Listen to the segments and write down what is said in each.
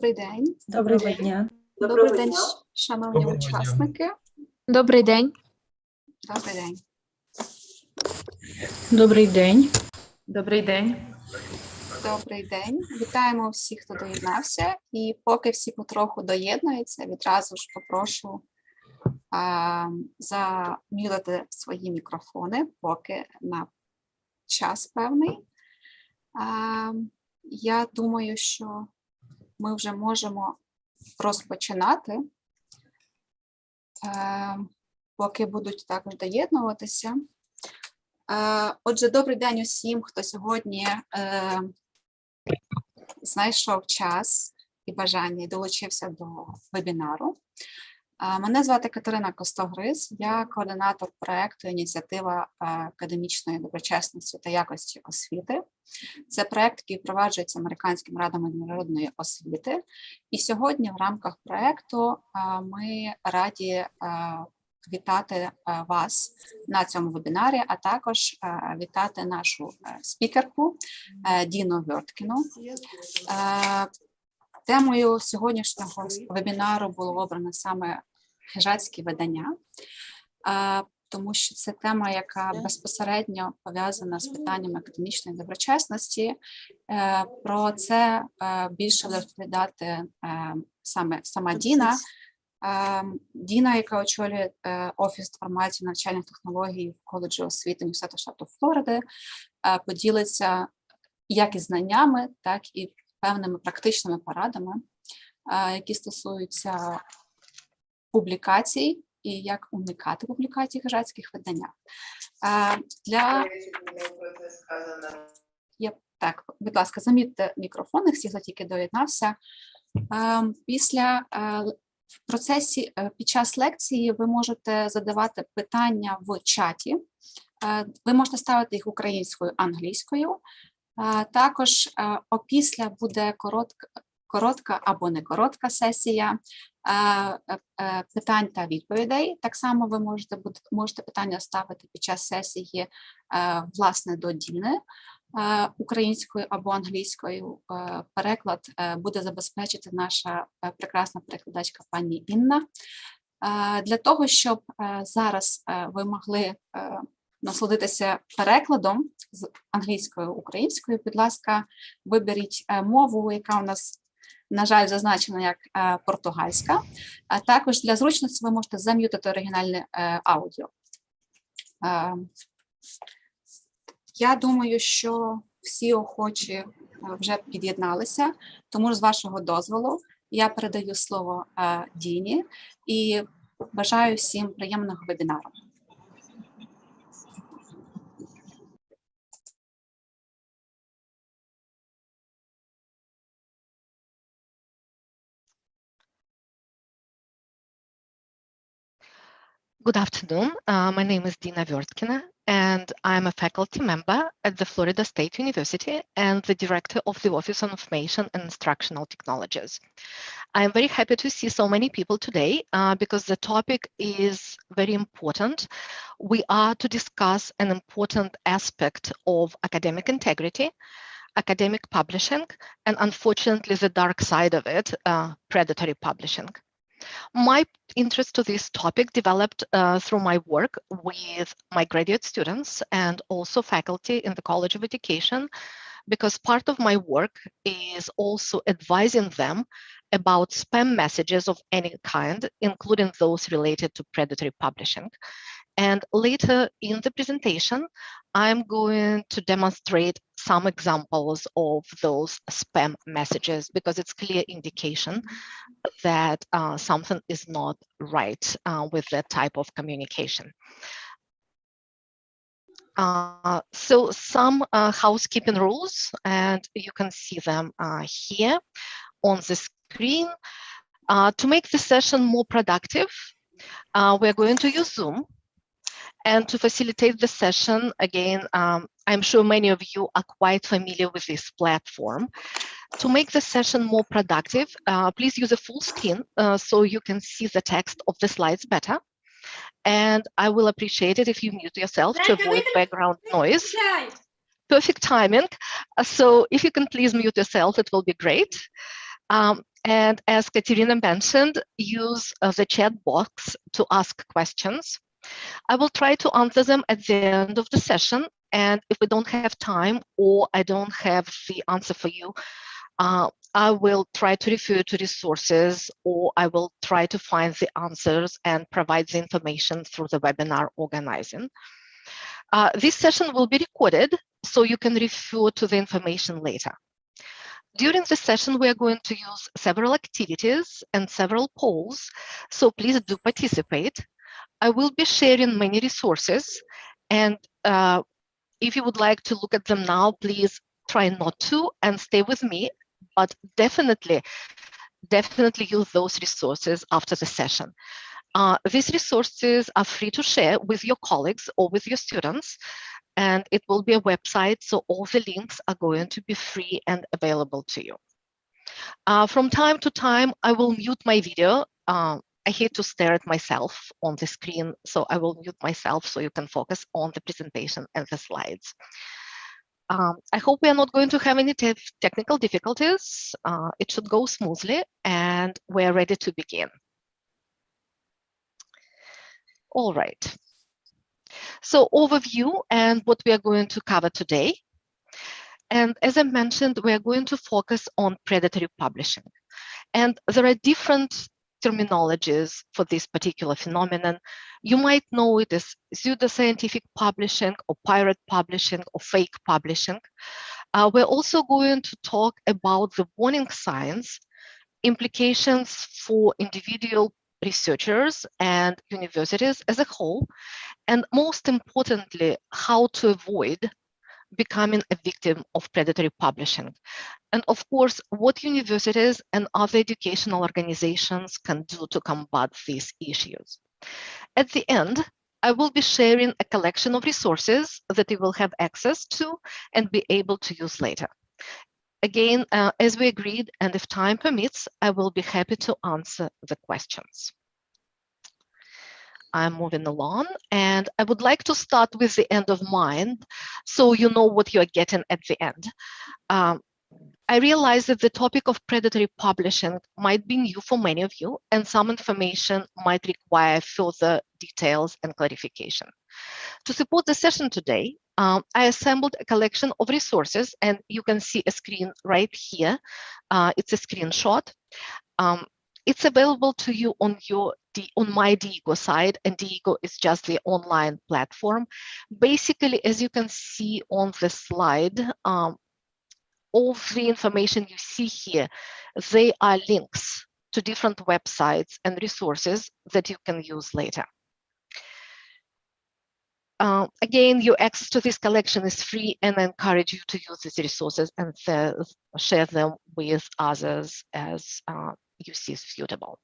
Добрий день. Доброго дня. Добрий день, шановні учасники. Добрий день. Добрий день. Добрий день. Добрий день. Добрий день. Вітаємо всіх, хто доєднався. І поки всі потроху доєднуються, відразу ж попрошу зам'ютити свої мікрофони, поки на час певний. Я думаю, що ми вже можемо розпочинати, поки будуть також доєднуватися. Отже, добрий день усім, хто сьогодні знайшов час і бажання і долучився до вебінару. Мене звати Катерина Костогриз, я координатор проєкту «Ініціатива академічної доброчесності та якості освіти». Це проєкт, який впроваджується Американським радом міжнародної освіти. І сьогодні в рамках проєкту ми раді вітати вас на цьому вебінарі, а також вітати нашу спікерку Діну Вьорткіну. Темою сьогоднішнього вебінару було обрано саме хижацькі видання, тому що це тема, яка безпосередньо пов'язана з питанням академічної доброчесності. Про це більше буде розповідати сама Діна. Діна, яка очолює Офіс інформації навчальних технологій в коледжі освіти університету штату Флориди, поділиться як із знаннями, так і певними практичними порадами, які стосуються публікацій і як уникати публікацій в хижацьких виданнях. Так, будь ласка, замітьте мікрофони, всі, хто тільки доєднався. В процесі, під час лекції ви можете задавати питання в чаті. Ви можете ставити їх українською, англійською. Також опісля буде коротка або не коротка сесія питань та відповідей. Так само ви можете питання ставити під час сесії, власне, до Діни, українською або англійською. Переклад буде забезпечити наша прекрасна перекладачка пані Інна. Для того, щоб зараз ви могли насолодитися перекладом з англійською українською, будь ласка, виберіть мову, яка у нас, на жаль, зазначена як португальська. А також для зручності ви можете зам'ютити оригінальне аудіо. Я думаю, що всі охочі вже під'єдналися, тому з вашого дозволу я передаю слово Діні і бажаю всім приємного вебінару. Good afternoon. My name is Dina Vьорткіна, and I'm a faculty member at the Florida State University and the director of the Office of Information and Instructional Technologies. I am very happy to see so many people today because the topic is very important. We are to discuss an important aspect of academic integrity, academic publishing, and unfortunately the dark side of it, predatory publishing. My interest to this topic developed through my work with my graduate students and also faculty in the College of Education, because part of my work is also advising them about spam messages of any kind, including those related to predatory publishing. And later in the presentation, I'm going to demonstrate some examples of those spam messages because it's clear indication that something is not right with that type of communication. So some housekeeping rules, and you can see them here on the screen. To make the session more productive, we're going to use Zoom. And to facilitate the session, again, I'm sure many of you are quite familiar with this platform. To make the session more productive, please use a full screen so you can see the text of the slides better. And I will appreciate it if you mute yourself to avoid background noise. Perfect timing. So if you can please mute yourself, it will be great. And as Katerina mentioned, use the chat box to ask questions. I will try to answer them at the end of the session. And if we don't have time or I don't have the answer for you, I will try to refer to resources, or I will try to find the answers and provide the information through the webinar organizing. This session will be recorded, so you can refer to the information later. During the session, we are going to use several activities and several polls, so please do participate. I will be sharing many resources, and if you would like to look at them now, please try not to and stay with me, but definitely use those resources after the session. These resources are free to share with your colleagues or with your students, and it will be a website, so all the links are going to be free and available to you. From time to time, I will mute my video. I hate to stare at myself on the screen, so I will mute myself so you can focus on the presentation and the slides. I hope we are not going to have any technical difficulties. It should go smoothly, and we're ready to begin. All right. So overview and what we are going to cover today. And as I mentioned, we are going to focus on predatory publishing. And there are different terminologies for this particular phenomenon. You might know it as pseudoscientific publishing or pirate publishing or fake publishing. We're also going to talk about the warning signs, implications for individual researchers and universities as a whole, and most importantly, how to avoid becoming a victim of predatory publishing. And of course, what universities and other educational organizations can do to combat these issues. At the end, I will be sharing a collection of resources that you will have access to and be able to use later. Again, as we agreed, and if time permits, I will be happy to answer the questions. I'm moving along, and I would like to start with the end of mind, so you know what you're getting at the end. I realize that the topic of predatory publishing might be new for many of you, and some information might require further details and clarification. To support the session today, I assembled a collection of resources, and you can see a screen right here. It's a screenshot. It's available to you on my Diigo site, and Diigo is just the online platform. Basically, as you can see on the slide, all the information you see here, they are links to different websites and resources that you can use later. Again, your access to this collection is free, and I encourage you to use these resources and share them with others as you see suitable.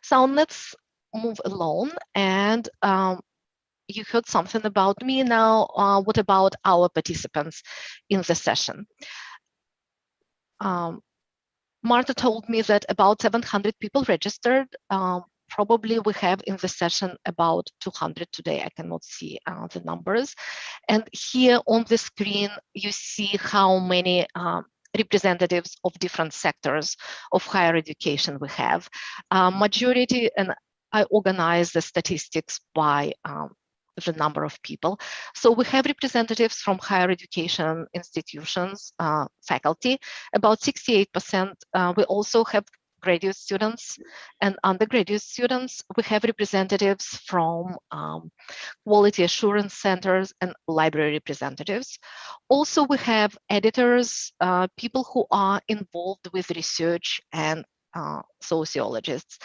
So let's move along, and you heard something about me now. What about our participants in the session? Marta told me that about 700 people registered. Probably we have in the session about 200 today. I cannot see the numbers. And here on the screen, you see how many representatives of different sectors of higher education we have. Majority, and I organize the statistics by the number of people. So we have representatives from higher education institutions, faculty, about 68%. We also have graduate students and undergraduate students. We have representatives from quality assurance centers and library representatives. Also, we have editors, people who are involved with research, and sociologists.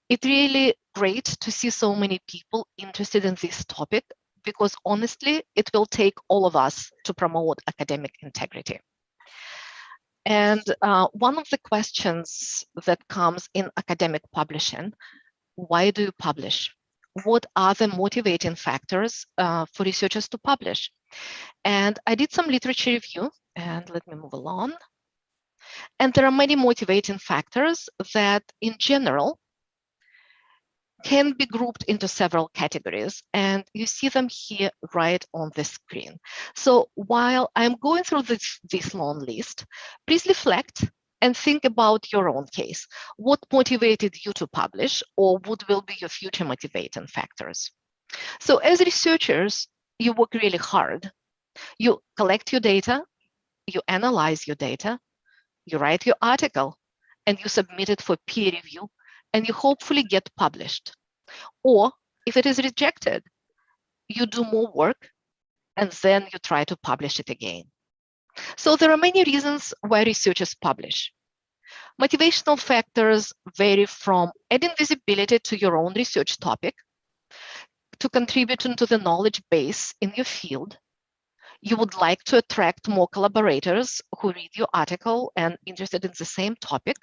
It's really great to see so many people interested in this topic, because honestly, it will take all of us to promote academic integrity. And one of the questions that comes in academic publishing, why do you publish? What are the motivating factors for researchers to publish? And I did some literature review, and let me move along. And there are many motivating factors that in general can be grouped into several categories, and you see them here right on the screen. So while I'm going through this long list, please reflect and think about your own case. What motivated you to publish, or what will be your future motivating factors? So as researchers, you work really hard. You collect your data, you analyze your data, you write your article, and you submit it for peer review, and you hopefully get published. Or if it is rejected, you do more work, and then you try to publish it again. So there are many reasons why researchers publish. Motivational factors vary from adding visibility to your own research topic, to contributing to the knowledge base in your field. You would like to attract more collaborators who read your article and interested in the same topic.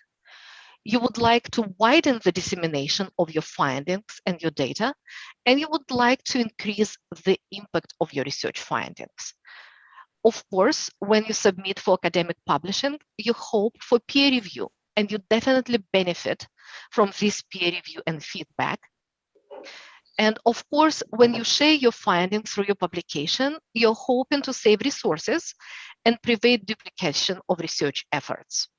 You would like to widen the dissemination of your findings and your data, and you would like to increase the impact of your research findings. Of course, when you submit for academic publishing, you hope for peer review, and you definitely benefit from this peer review and feedback. And of course, when you share your findings through your publication, you're hoping to save resources and prevent duplication of research efforts.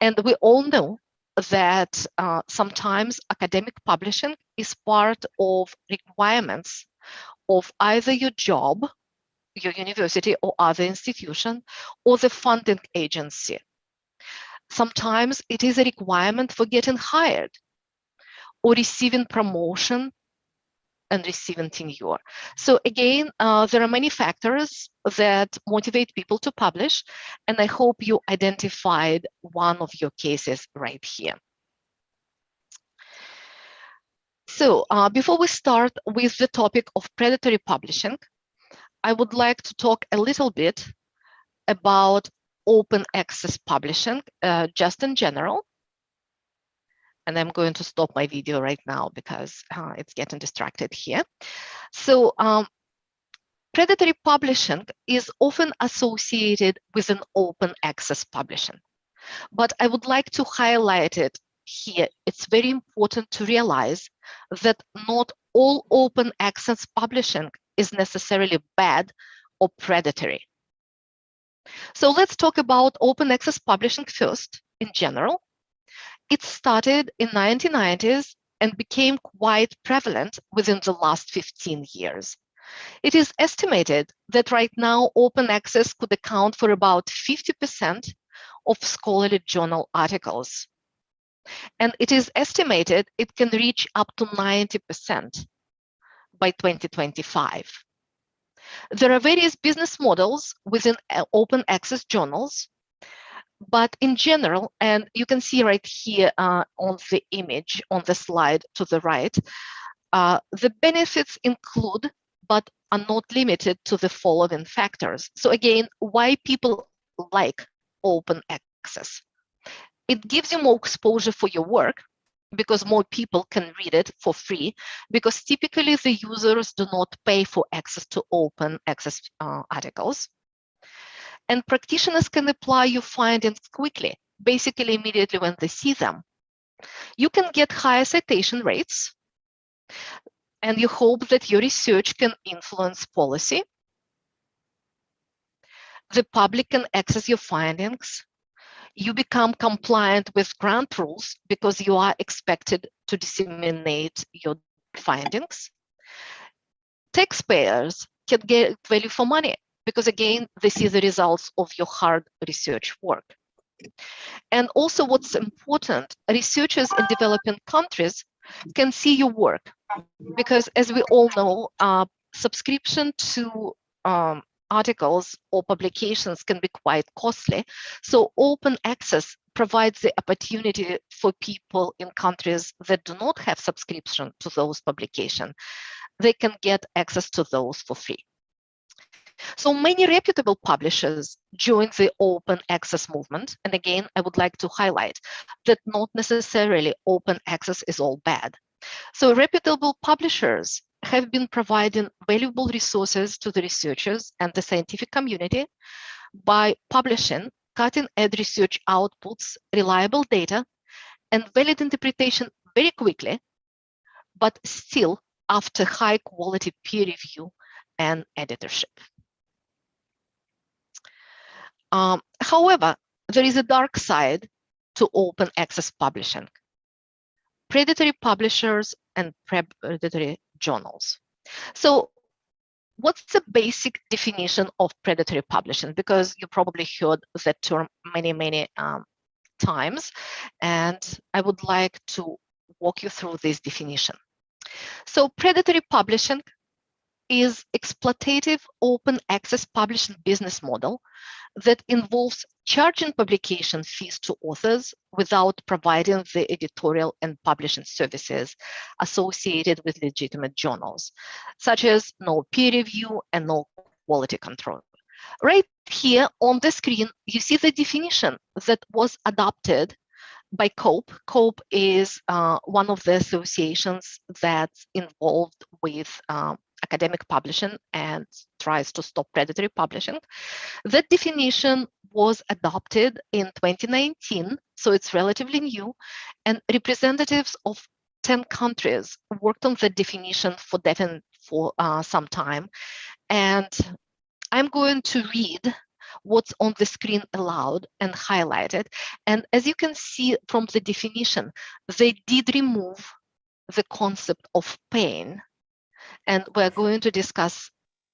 And we all know that sometimes academic publishing is part of requirements of either your job, your university or other institution, or the funding agency. Sometimes it is a requirement for getting hired or receiving promotion and receiving tenure. So again, there are many factors that motivate people to publish, and I hope you identified one of your cases right here. So before we start with the topic of predatory publishing, I would like to talk a little bit about open access publishing, just in general. And I'm going to stop my video right now because it's getting distracted here. So predatory publishing is often associated with an open access publishing, but I would like to highlight it here. It's very important to realize that not all open access publishing is necessarily bad or predatory. So let's talk about open access publishing first in general. It started in 1990s and became quite prevalent within the last 15 years. It is estimated that right now open access could account for about 50% of scholarly journal articles. And it is estimated it can reach up to 90% by 2025. There are various business models within open access journals, but in general, and you can see right here on the image on the slide to the right, the benefits include, but are not limited to, the following factors. So again, why people like open access? It gives you more exposure for your work because more people can read it for free, because typically the users do not pay for access to open access articles. And practitioners can apply your findings quickly, basically immediately when they see them. You can get higher citation rates, and you hope that your research can influence policy. The public can access your findings. You become compliant with grant rules because you are expected to disseminate your findings. Taxpayers can get value for money because, again, they see the results of your hard research work. And also what's important, researchers in developing countries can see your work because, as we all know, subscription to articles or publications can be quite costly. So open access provides the opportunity for people in countries that do not have subscription to those publications. They can get access to those for free. So many reputable publishers join the open access movement. And again, I would like to highlight that not necessarily open access is all bad. So reputable publishers have been providing valuable resources to the researchers and the scientific community by publishing cutting-edge research outputs, reliable data, and valid interpretation very quickly, but still after high-quality peer review and editorship. However, there is a dark side to open access publishing. Predatory publishers and predatory journals. So what's the basic definition of predatory publishing? Because you probably heard that term many times, and I would like to walk you through this definition. So predatory publishing is exploitative open access publishing business model that involves charging publication fees to authors without providing the editorial and publishing services associated with legitimate journals, such as no peer review and no quality control. Right here on the screen, you see the definition that was adopted by COPE. COPE is one of the associations that's involved with academic publishing and tries to stop predatory publishing. That definition was adopted in 2019, so it's relatively new, and representatives of 10 countries worked on the definition for some time. And I'm going to read what's on the screen aloud and highlight it. And as you can see from the definition, they did remove the concept of pain. And we're going to discuss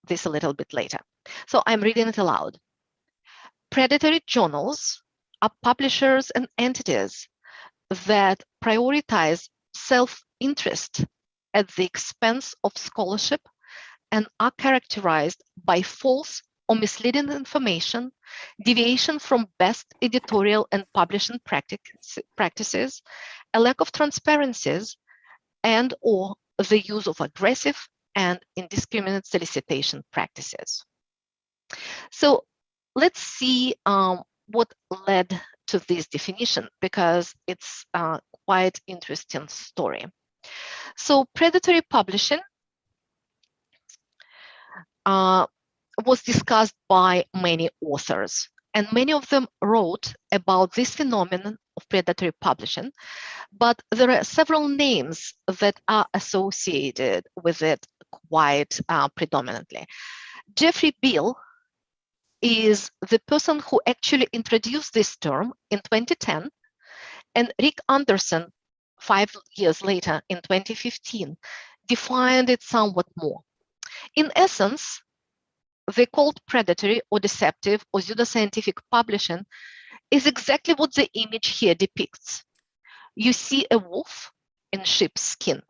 this a little bit later. So I'm reading it aloud. Predatory journals are publishers and entities that prioritize self-interest at the expense of scholarship and are characterized by false or misleading information, deviation from best editorial and publishing practices, a lack of transparencies, and or the use of aggressive and indiscriminate solicitation practices. So let's see what led to this definition, because it's a quite interesting story. So predatory publishing was discussed by many authors, and many of them wrote about this phenomenon of predatory publishing, but there are several names that are associated with it quite predominantly. Jeffrey Beall is the person who actually introduced this term in 2010, and Rick Anderson, 5 years later in 2015, defined it somewhat more. In essence, the called predatory or deceptive or pseudoscientific publishing is exactly what the image here depicts. You see a wolf in sheep's skin.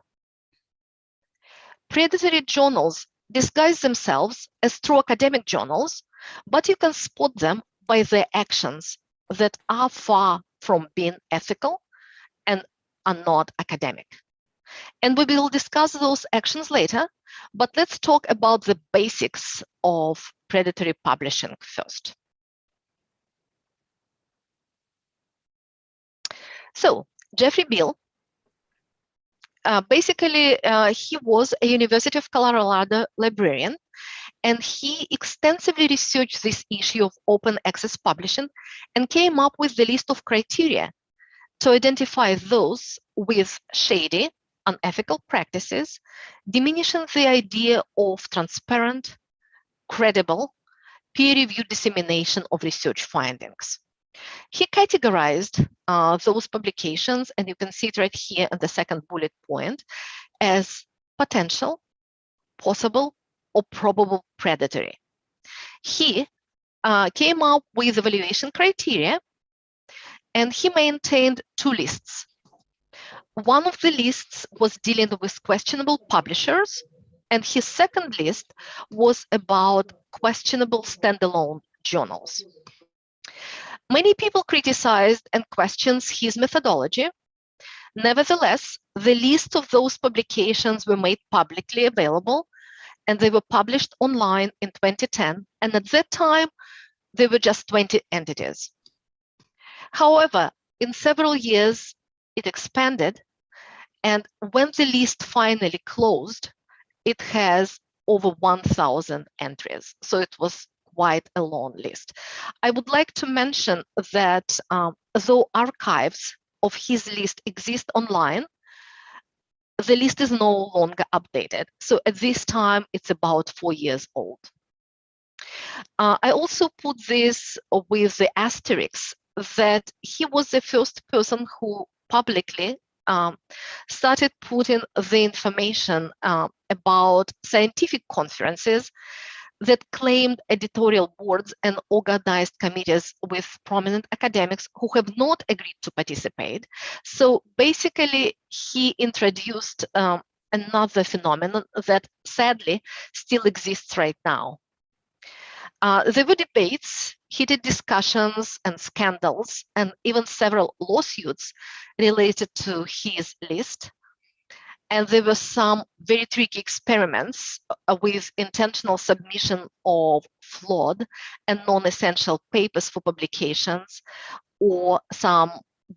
Predatory journals disguise themselves as true academic journals, but you can spot them by their actions that are far from being ethical and are not academic. And we will discuss those actions later, but let's talk about the basics of predatory publishing first. So Jeffrey Beall, basically he was a University of Colorado librarian, and he extensively researched this issue of open access publishing and came up with the list of criteria to identify those with shady, unethical practices, diminishing the idea of transparent, credible, peer-reviewed dissemination of research findings. He categorized those publications, and you can see it right here in the second bullet point, as potential, possible, or probable predatory. He came up with evaluation criteria, and he maintained 2 lists. One of the lists was dealing with questionable publishers, and his second list was about questionable standalone journals. Many people criticized and questioned his methodology. Nevertheless, the list of those publications were made publicly available, and they were published online in 2010. And at that time, there were just 20 entities. However, in several years, it expanded. And when the list finally closed, it has over 1,000 entries. So it was quite a long list. I would like to mention that though archives of his list exist online, the list is no longer updated. So at this time, it's about 4 years old. I also put this with the asterisks that he was the first person who publicly started putting the information about scientific conferences that claimed editorial boards and organized committees with prominent academics who have not agreed to participate. So basically, he introduced another phenomenon that sadly still exists right now. There were debates, heated discussions, and scandals, and even several lawsuits related to his list. And there were some very tricky experiments with intentional submission of flawed and non-essential papers for publications, or some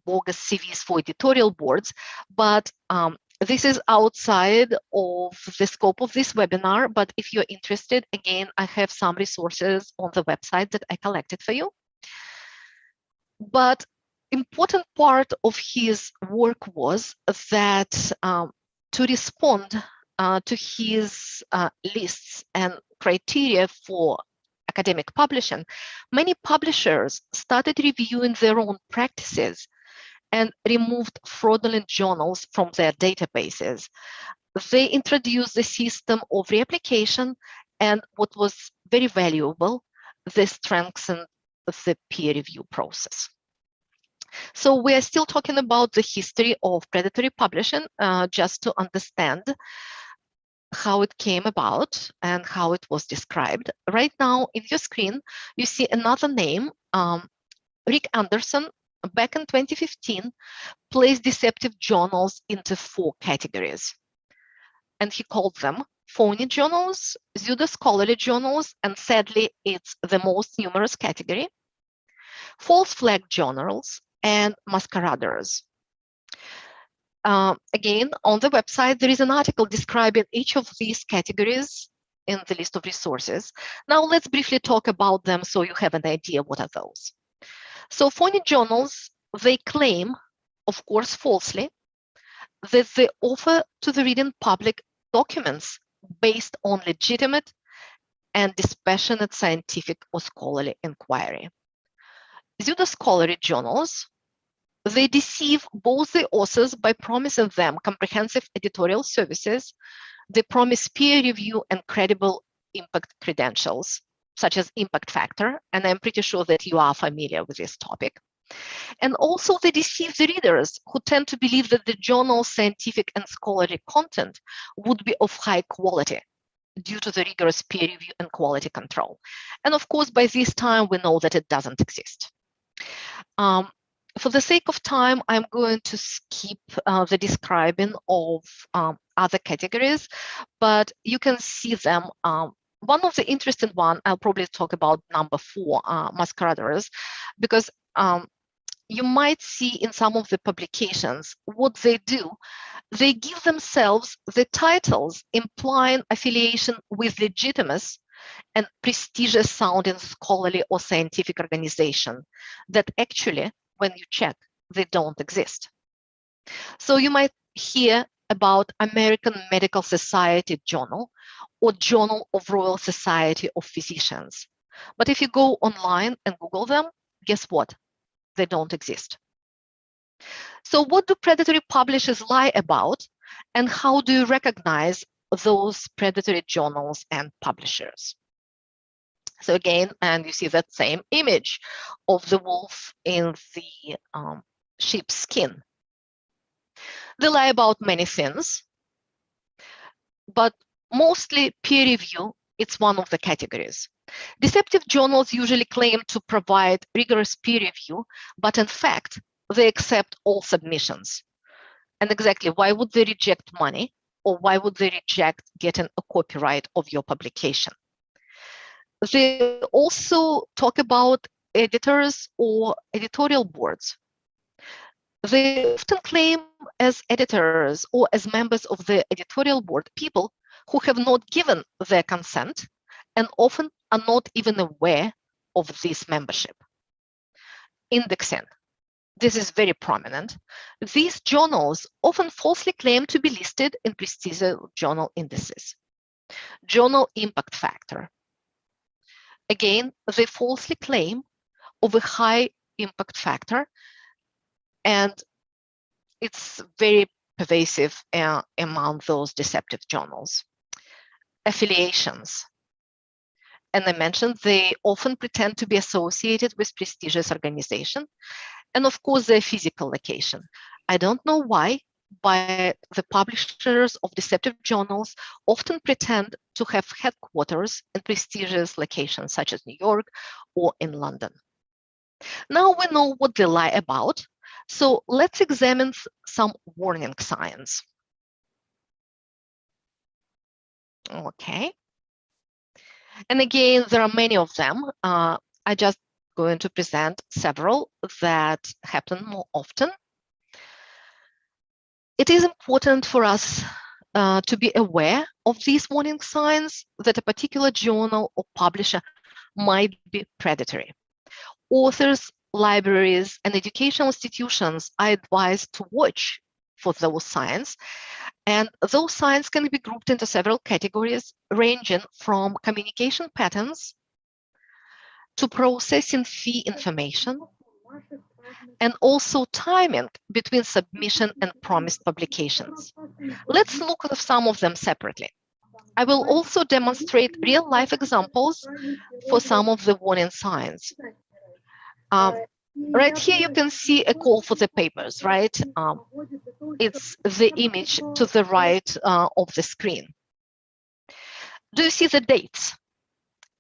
bogus CVs for editorial boards. But this is outside of the scope of this webinar. But if you're interested, again, I have some resources on the website that I collected for you. But important part of his work was that to respond to his lists and criteria for academic publishing, many publishers started reviewing their own practices and removed fraudulent journals from their databases. They introduced the system of reapplication, and what was very valuable, they strengthened the peer review process. So we are still talking about the history of predatory publishing, just to understand how it came about and how it was described. Right now in your screen, you see another name, Rick Anderson, back in 2015, placed deceptive journals into 4 categories. And he called them phony journals, pseudo-scholarly journals, and sadly, it's the most numerous category, false flag journals, and masqueraders. Again, on the website, there is an article describing each of these categories in the list of resources. Now let's briefly talk about them so you have an idea what are those. So phony journals, they claim, of course falsely, that they offer to the reading public documents based on legitimate and dispassionate scientific or scholarly inquiry. Pseudo-scholarly journals, they deceive both the authors by promising them comprehensive editorial services. They promise peer review and credible impact credentials, such as impact factor, and I'm pretty sure that you are familiar with this topic. And also they deceive the readers who tend to believe that the journal's scientific and scholarly content would be of high quality due to the rigorous peer review and quality control. And of course, by this time, we know that it doesn't exist. For the sake of time, I'm going to skip the describing of other categories, but you can see them. One of the interesting one, I'll probably talk about number 4, masqueraders, because you might see in some of the publications what they do. They give themselves the titles implying affiliation with legitimate and prestigious sounding scholarly or scientific organization that actually, when you check, they don't exist. So you might hear about American Medical Society Journal or Journal of Royal Society of Physicians. But if you go online and Google them, guess what? They don't exist. So what do predatory publishers lie about, and how do you recognize those predatory journals and publishers? So again, and you see that same image of the wolf in the sheep's skin. They lie about many things, but mostly peer review, it's one of the categories. Deceptive journals usually claim to provide rigorous peer review, but in fact, they accept all submissions. And exactly, why would they reject money, or why would they reject getting a copyright of your publication? They also talk about editors or editorial boards. They often claim as editors or as members of the editorial board people who have not given their consent and often are not even aware of this membership. Indexing. This is very prominent. These journals often falsely claim to be listed in prestigious journal indices. Journal impact factor. Again, they falsely claim of a high impact factor, and it's very pervasive among those deceptive journals. Affiliations. And I mentioned they often pretend to be associated with prestigious organizations. And of course, their physical location. I don't know why, but the publishers of deceptive journals often pretend to have headquarters in prestigious locations such as New York or in London. Now we know what they lie about, so let's examine some warning signs. Okay. And again, there are many of them. I just going to present several that happen more often. It is important for us to be aware of these warning signs that a particular journal or publisher might be predatory. Authors, libraries, and educational institutions are advised to watch for those signs. And those signs can be grouped into several categories, ranging from communication patterns to processing fee information, and also timing between submission and promised publications. Let's look at some of them separately. I will also demonstrate real-life examples for some of the warning signs. Right here, you can see a call for the papers, right? It's the image to the right of the screen. Do you see the dates?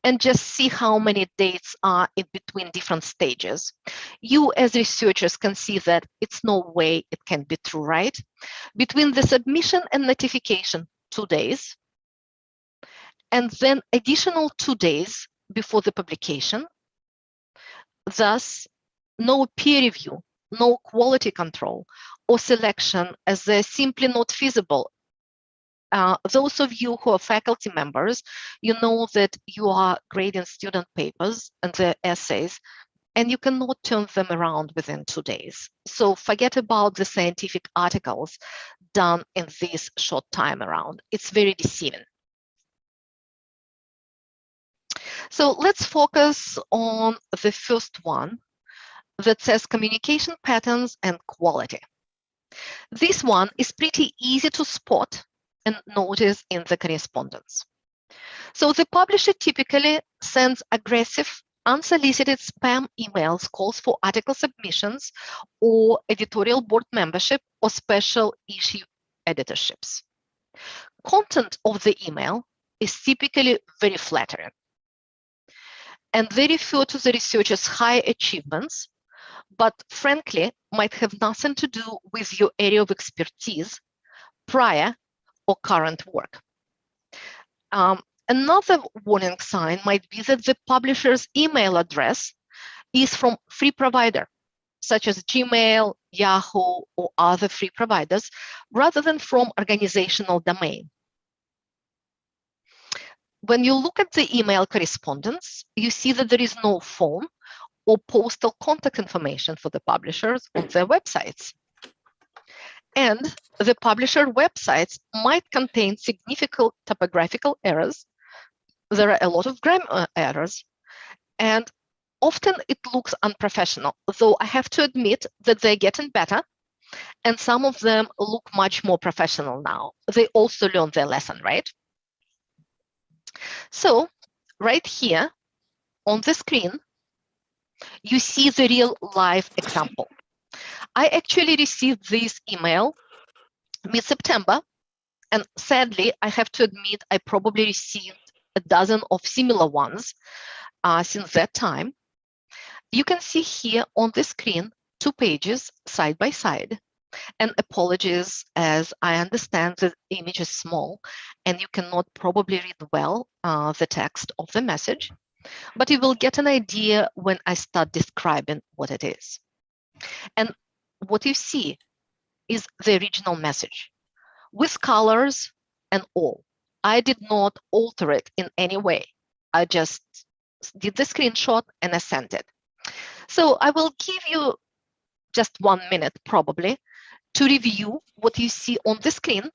And just see how many dates are in between different stages. You as researchers can see that it's no way it can be true, right? Between the submission and notification, 2 days, and then additional 2 days before the publication. Thus, no peer review, no quality control or selection, as they're simply not feasible. Those of you who are faculty members, you know that you are grading student papers and their essays, and you cannot turn them around within 2 days. So forget about the scientific articles done in this short time around. It's very deceiving. So let's focus on the first one that says communication patterns and quality. This one is pretty easy to spot and notice in the correspondence. So the publisher typically sends aggressive, unsolicited spam emails, calls for article submissions or editorial board membership or special issue editorships. Content of the email is typically very flattering, and they refer to the researcher's high achievements, but frankly might have nothing to do with your area of expertise, prior or current work. Another warning sign might be that the publisher's email address is from free provider, such as Gmail, Yahoo, or other free providers, rather than from organizational domain. When you look at the email correspondence, you see that there is no phone or postal contact information for the publishers on their websites. And the publisher websites might contain significant typographical errors. There are a lot of grammar errors, and often it looks unprofessional, though I have to admit that they're getting better, and some of them look much more professional now. They also learned their lesson, right? So right here on the screen, you see the real life example. I actually received this email mid-September, and sadly, I have to admit, I probably received a dozen of similar ones since that time. You can see here on the screen 2 pages side by side. And apologies, as I understand the image is small and you cannot probably read well the text of the message, but you will get an idea when I start describing what it is. And what you see is the original message with colors and all. I did not alter it in any way. I just did the screenshot and I sent it. So I will give you just 1 minute probably to review what you see on the screen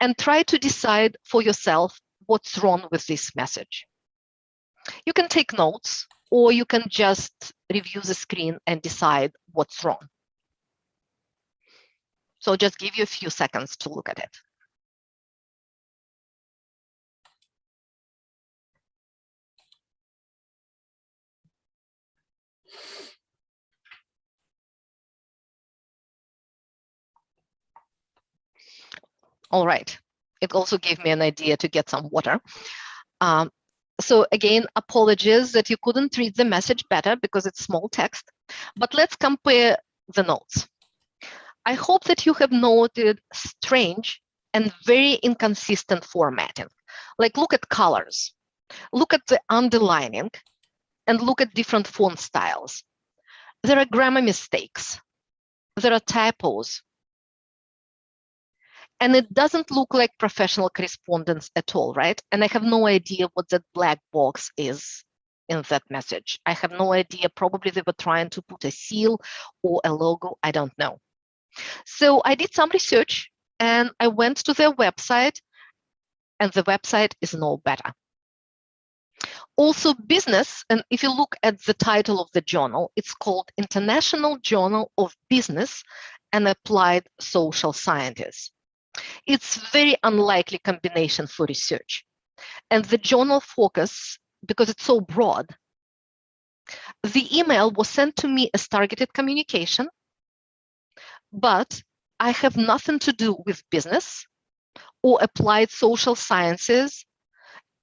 and try to decide for yourself what's wrong with this message. You can take notes or you can just review the screen and decide what's wrong. So I'll just give you a few seconds to look at it. All right, it also gave me an idea to get some water. So again, apologies that you couldn't read the message better because it's small text, but let's compare the notes. I hope that you have noted strange and very inconsistent formatting. Like, look at colors, look at the underlining, and look at different font styles. There are grammar mistakes, there are typos, and it doesn't look like professional correspondence at all, right? And I have no idea what that black box is in that message. I have no idea. Probably they were trying to put a seal or a logo. I don't know. So I did some research and I went to their website, and the website is no better. Also business, and if you look at the title of the journal, it's called International Journal of Business and Applied Social Sciences. It's very unlikely combination for research. And the journal focus, because it's so broad, the email was sent to me as targeted communication, but I have nothing to do with business or applied social sciences.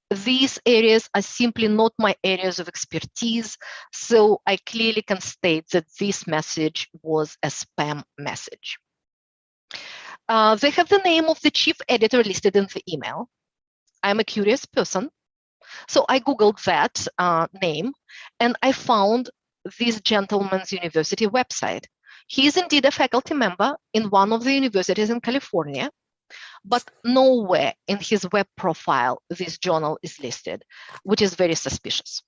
These areas are simply not my areas of expertise, so I clearly can state that this message was a spam message. They have the name of the chief editor listed in the email. I'm a curious person, so I Googled that name, and I found this gentleman's university website. He is indeed a faculty member in one of the universities in California, but nowhere in his web profile this journal is listed, which is very suspicious.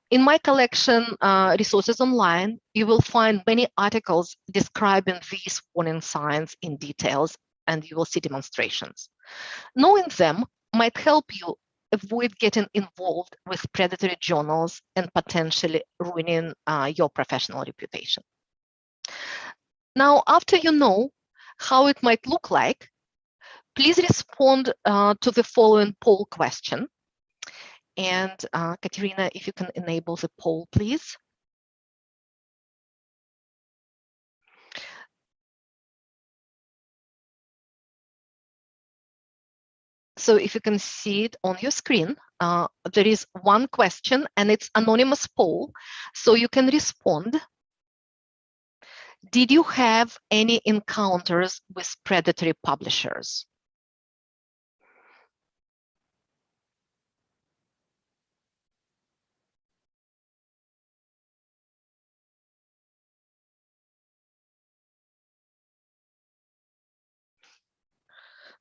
In my collection, Resources Online, you will find many articles describing these warning signs in details, and you will see demonstrations. Knowing them might help you avoid getting involved with predatory journals and potentially ruining your professional reputation. Now, after you know how it might look like, please respond to the following poll question. And Katerina, if you can enable the poll, please. So if you can see it on your screen, there is one question and it's anonymous poll. So you can respond. Did you have any encounters with predatory publishers?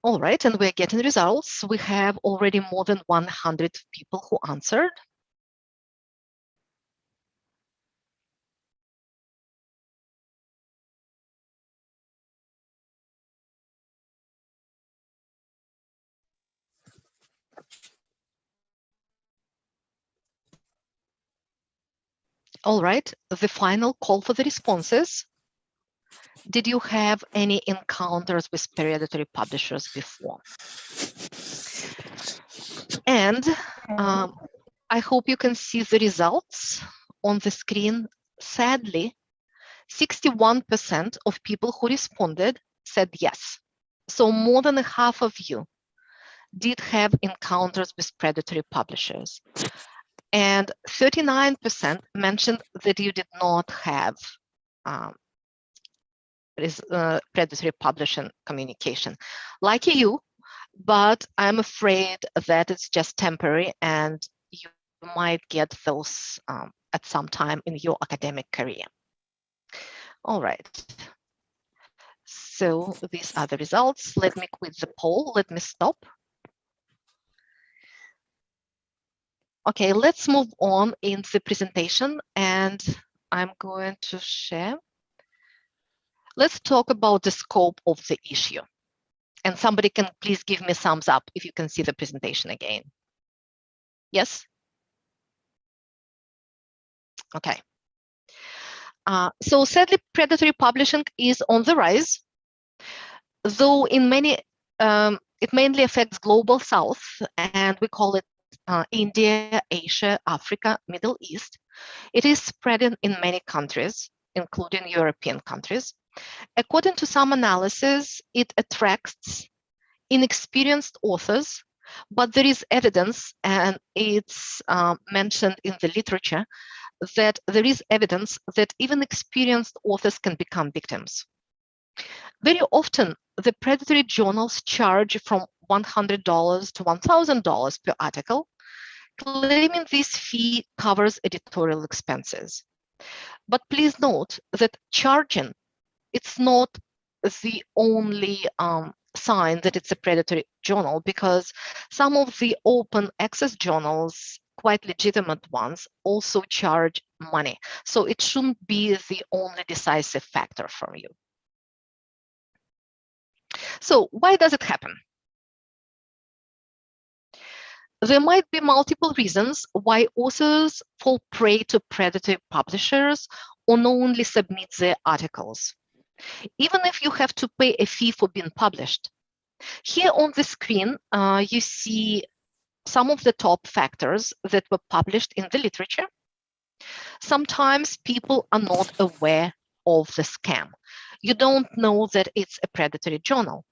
All right, and we're getting results. We have already more than 100 people who answered. All right, the final call for the responses. Did you have any encounters with predatory publishers before? And I hope you can see the results on the screen. Sadly, 61% of people who responded said yes. So more than half of you did have encounters with predatory publishers. And 39% mentioned that you did not have predatory publishing communication. Like you, but I'm afraid that it's just temporary and you might get those at some time in your academic career. All right. So these are the results. Let me quit the poll. Let me stop. Okay, let's move on in the presentation, and I'm going to share. Let's talk about the scope of the issue. And somebody can please give me a thumbs up if you can see the presentation again. Yes? Okay. So sadly, predatory publishing is on the rise, though in many, it mainly affects global South, and we call it India, Asia, Africa, Middle East. It is spreading in many countries, including European countries. According to some analysis, it attracts inexperienced authors, but there is evidence, and it's mentioned in the literature, that there is evidence that even experienced authors can become victims. Very often, the predatory journals charge from $100 to $1,000 per article, claiming this fee covers editorial expenses. But please note that charging, it's not the only sign that it's a predatory journal, because some of the open access journals, quite legitimate ones, also charge money. So it shouldn't be the only decisive factor for you. So why does it happen? There might be multiple reasons why authors fall prey to predatory publishers or knowingly submit their articles, even if you have to pay a fee for being published. Here on the screen, you see some of the top factors that were published in the literature. Sometimes people are not aware of the scam. You don't know that it's a predatory journal.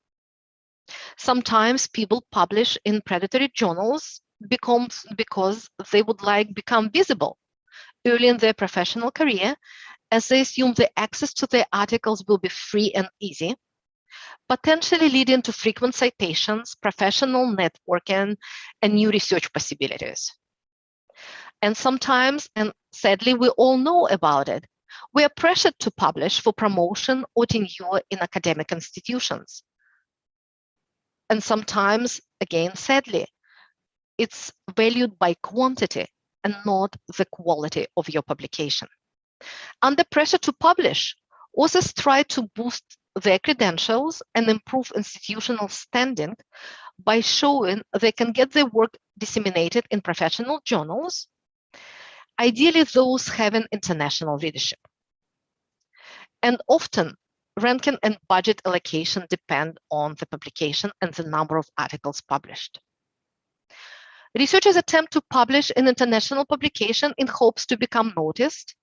Sometimes people publish in predatory journals because they would like become visible early in their professional career, as they assume the access to their articles will be free and easy, potentially leading to frequent citations, professional networking, and new research possibilities. And sometimes, and sadly, we all know about it, we are pressured to publish for promotion or tenure in academic institutions. And sometimes, again, sadly, it's valued by quantity and not the quality of your publication. Under pressure to publish, authors try to boost their credentials and improve institutional standing by showing they can get their work disseminated in professional journals, ideally those having international readership. And often, ranking and budget allocation depend on the publication and the number of articles published. Researchers attempt to publish an international publication in hopes to become noticed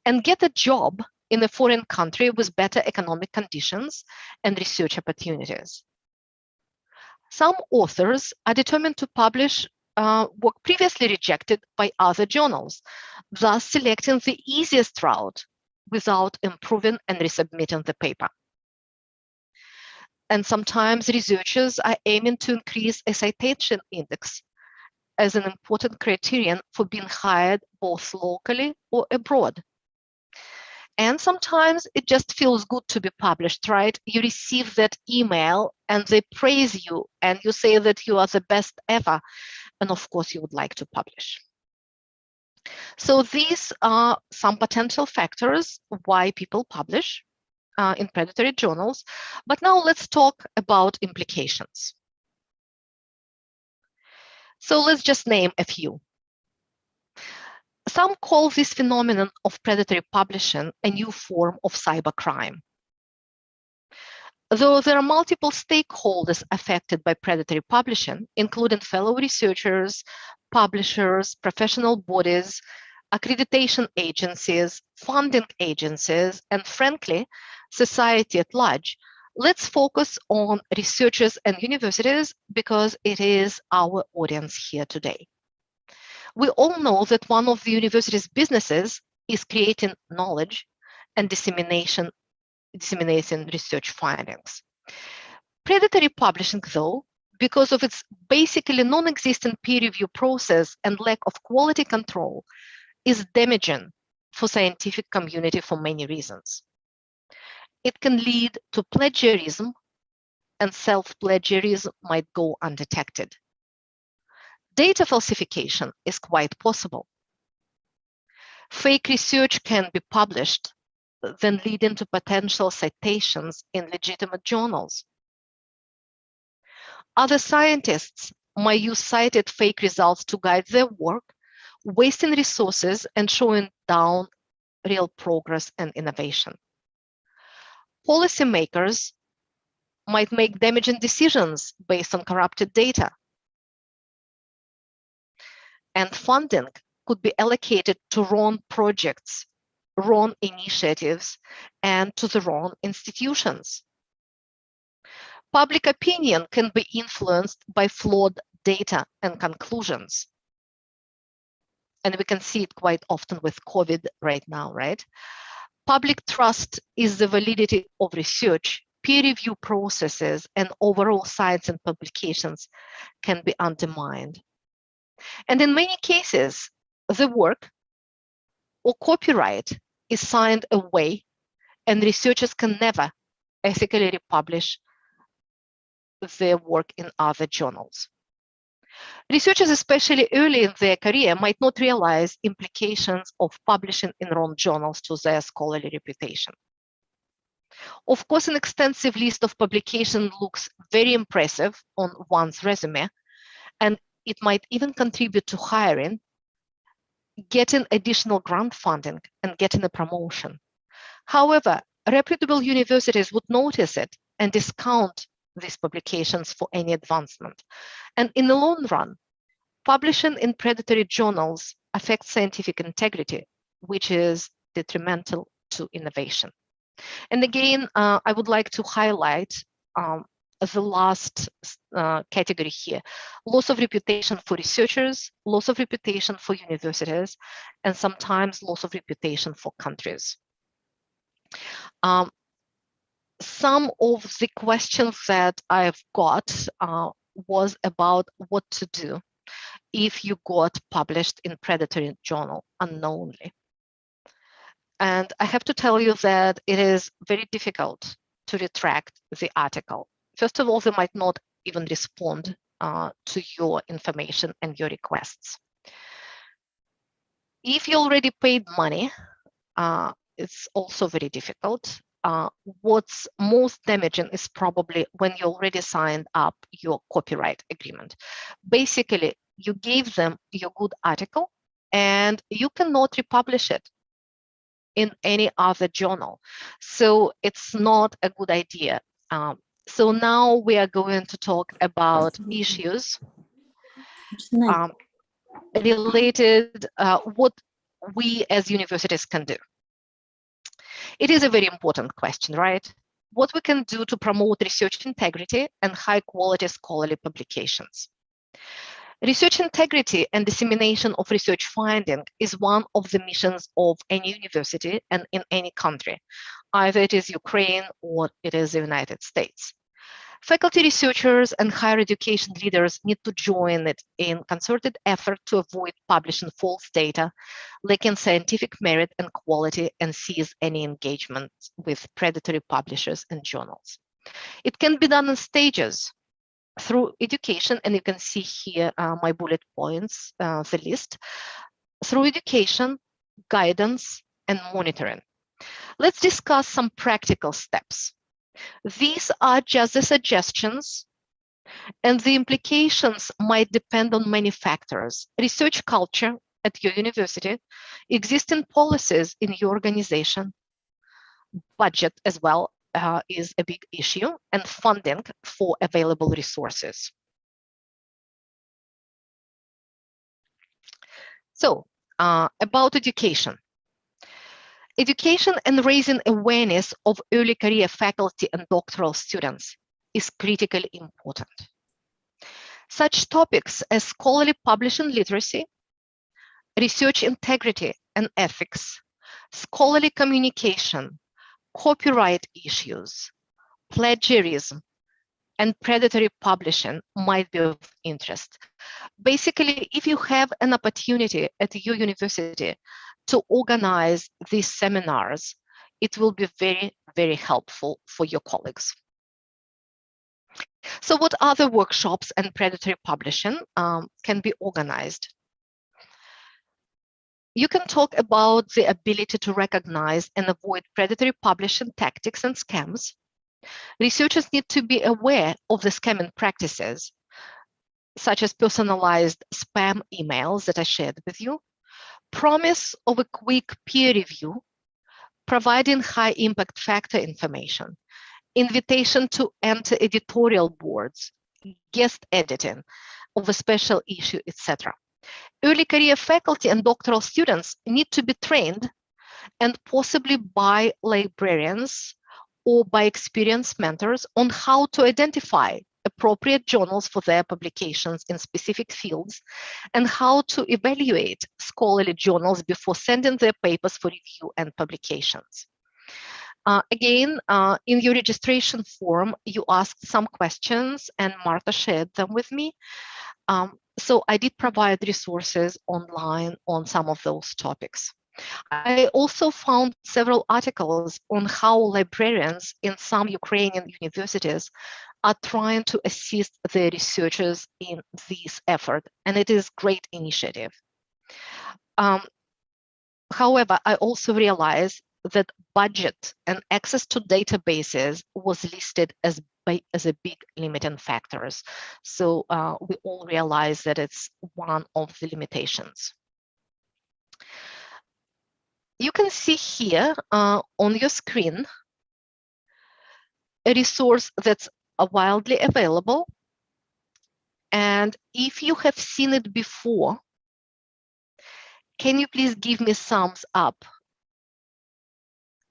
and get a job in a foreign country with better economic conditions and research opportunities. Some authors are determined to publish work previously rejected by other journals, thus selecting the easiest route without improving and resubmitting the paper. And sometimes researchers are aiming to increase a citation index as an important criterion for being hired both locally or abroad. And sometimes it just feels good to be published, right? You receive that email and they praise you and you say that you are the best ever. And of course, you would like to publish. So these are some potential factors why people publish in predatory journals. But now let's talk about implications. So let's just name a few. Some call this phenomenon of predatory publishing a new form of cybercrime. Though there are multiple stakeholders affected by predatory publishing, including fellow researchers, publishers, professional bodies, accreditation agencies, funding agencies, and frankly, society at large, let's focus on researchers and universities because it is our audience here today. We all know that one of the university's businesses is creating knowledge and disseminating research findings. Predatory publishing, though, because of its basically non-existent peer review process and lack of quality control, is damaging for scientific community for many reasons. It can lead to plagiarism, and self-plagiarism might go undetected. Data falsification is quite possible. Fake research can be published, then leading to potential citations in legitimate journals. Other scientists might use cited fake results to guide their work, wasting resources and showing down real progress and innovation. Policymakers might make damaging decisions based on corrupted data. And funding could be allocated to wrong projects, wrong initiatives, and to the wrong institutions. Public opinion can be influenced by flawed data and conclusions. And we can see it quite often with COVID right now, right? Public trust is the validity of research, peer review processes, and overall science and publications can be undermined. And in many cases, the work or copyright is signed away, and researchers can never ethically republish their work in other journals. Researchers, especially early in their career, might not realize implications of publishing in wrong journals to their scholarly reputation. Of course, an extensive list of publications looks very impressive on one's resume, and it might even contribute to hiring, getting additional grant funding, and getting a promotion. However, reputable universities would notice it and discount these publications for any advancement. And in the long run, publishing in predatory journals affects scientific integrity, which is detrimental to innovation. And again, I would like to highlight the last category here: loss of reputation for researchers, loss of reputation for universities, and sometimes loss of reputation for countries. Some of the questions that I've got was about what to do if you got published in predatory journal unknowingly. And I have to tell you that it is very difficult to retract the article. First of all, they might not even respond to your information and your requests. If you already paid money, it's also very difficult. What's most damaging is probably when you already signed up your copyright agreement. Basically, you gave them your good article and you cannot republish it in any other journal. So it's not a good idea. So now we are going to talk about issues related what we as universities can do. It is a very important question, right? What we can do to promote research integrity and high quality scholarly publications. Research integrity and dissemination of research finding is one of the missions of any university and in any country, either it is Ukraine or it is the United States. Faculty researchers and higher education leaders need to join it in concerted effort to avoid publishing false data, lacking scientific merit and quality, and cease any engagement with predatory publishers and journals. It can be done in stages through education, and you can see here my bullet points, the list, through education, guidance, and monitoring. Let's discuss some practical steps. These are just the suggestions, and the implications might depend on many factors: research culture at your university, existing policies in your organization, budget as well is a big issue, and funding for available resources. So, about education. Education and raising awareness of early career faculty and doctoral students is critically important. Such topics as scholarly publishing literacy, research integrity and ethics, scholarly communication, copyright issues, plagiarism, and predatory publishing might be of interest. Basically, if you have an opportunity at your university to organize these seminars, it will be very, very helpful for your colleagues. So what other workshops and predatory publishing can be organized? You can talk about the ability to recognize and avoid predatory publishing tactics and scams. Researchers need to be aware of the scamming practices, such as personalized spam emails that I shared with you, promise of a quick peer review, providing high impact factor information, invitation to enter editorial boards, guest editing of a special issue, etc. Early career faculty and doctoral students need to be trained, and possibly by librarians or by experienced mentors, on how to identify appropriate journals for their publications in specific fields, and how to evaluate scholarly journals before sending their papers for review and publications. Again, in your registration form, you asked some questions and Martha shared them with me. So I did provide resources online on some of those topics. I also found several articles on how librarians in some Ukrainian universities are trying to assist their researchers in this effort, and it is a great initiative. However, I also realized that budget and access to databases was listed as a big limiting factors. So we all realize that it's one of the limitations. You can see here on your screen a resource that's widely available. And if you have seen it before, can you please give me thumbs up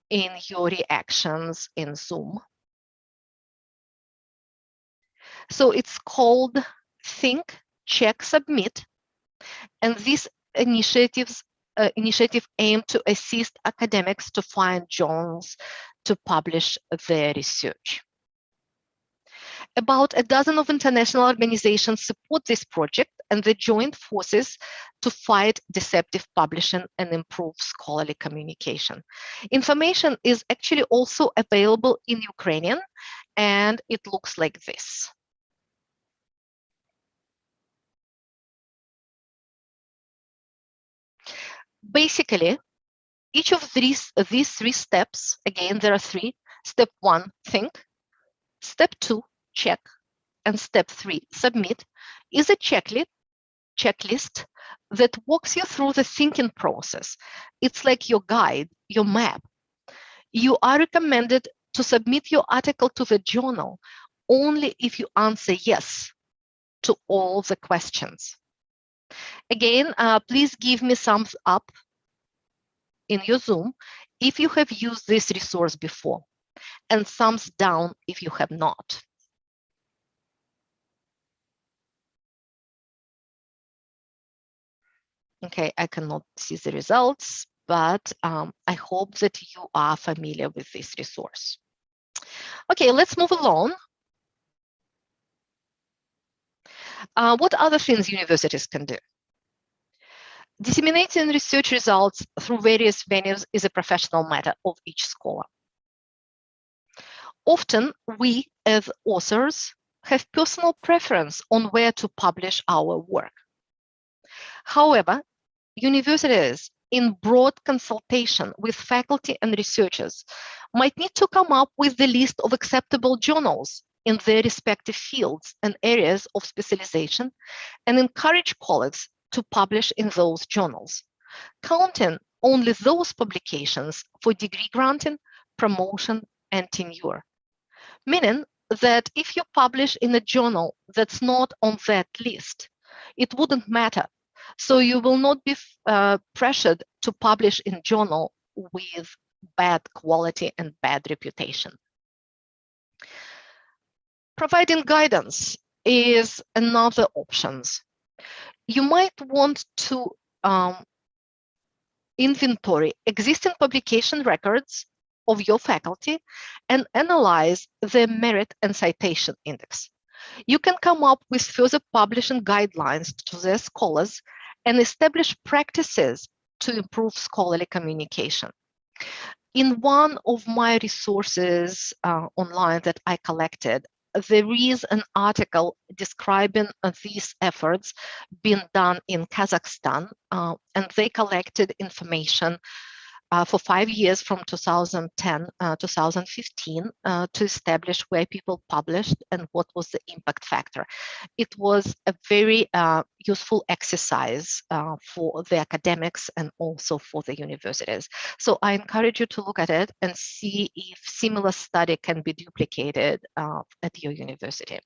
in your reactions in Zoom? So it's called Think, Check, Submit. And this initiative aims to assist academics to find journals to publish their research. About a dozen of international organizations support this project, and they join forces to fight deceptive publishing and improve scholarly communication. Information is actually also available in Ukrainian, and it looks like this. Basically, each of these three steps, again, there are three. Step 1, think. Step 2, check. And step 3, submit, is a checklist that walks you through the thinking process. It's like your guide, your map. You are recommended to submit your article to the journal only if you answer yes to all the questions. Again, please give me thumbs up in your Zoom if you have used this resource before, and thumbs down if you have not. Okay, I cannot see the results, but I hope that you are familiar with this resource. Okay, let's move along. What other things universities can do? Disseminating research results through various venues is a professional matter of each scholar. Often, we as authors have personal preference on where to publish our work. However, universities, in broad consultation with faculty and researchers, might need to come up with the list of acceptable journals in their respective fields and areas of specialization, and encourage colleagues to publish in those journals, counting only those publications for degree granting, promotion, and tenure. Meaning that if you publish in a journal that's not on that list, it wouldn't matter. So you will not be pressured to publish in journal with bad quality and bad reputation. Providing guidance is another option. You might want to inventory existing publication records of your faculty and analyze their merit and citation index. You can come up with further publishing guidelines to their scholars and establish practices to improve scholarly communication. In one of my resources online that I collected, there is an article describing these efforts being done in Kazakhstan, and they collected information for 5 years from 2010 2015 to establish where people published and what was the impact factor. It was a very useful exercise for the academics and also for the universities. So I encourage you to look at it and see if similar study can be duplicated at your university.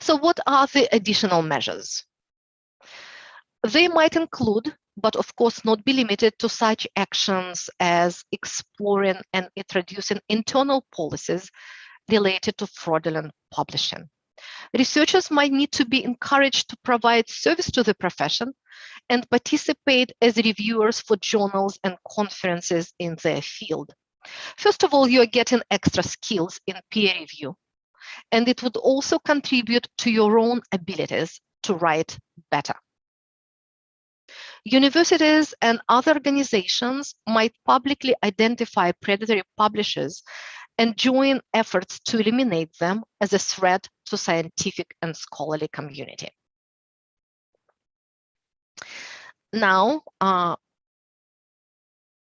So what are the additional measures? They might include, but of course not be limited to, such actions as exploring and introducing internal policies related to fraudulent publishing. Researchers might need to be encouraged to provide service to the profession and participate as reviewers for journals and conferences in their field. First of all, you're getting extra skills in peer review, and it would also contribute to your own abilities to write better. Universities and other organizations might publicly identify predatory publishers and join efforts to eliminate them as a threat to scientific and scholarly community. Now,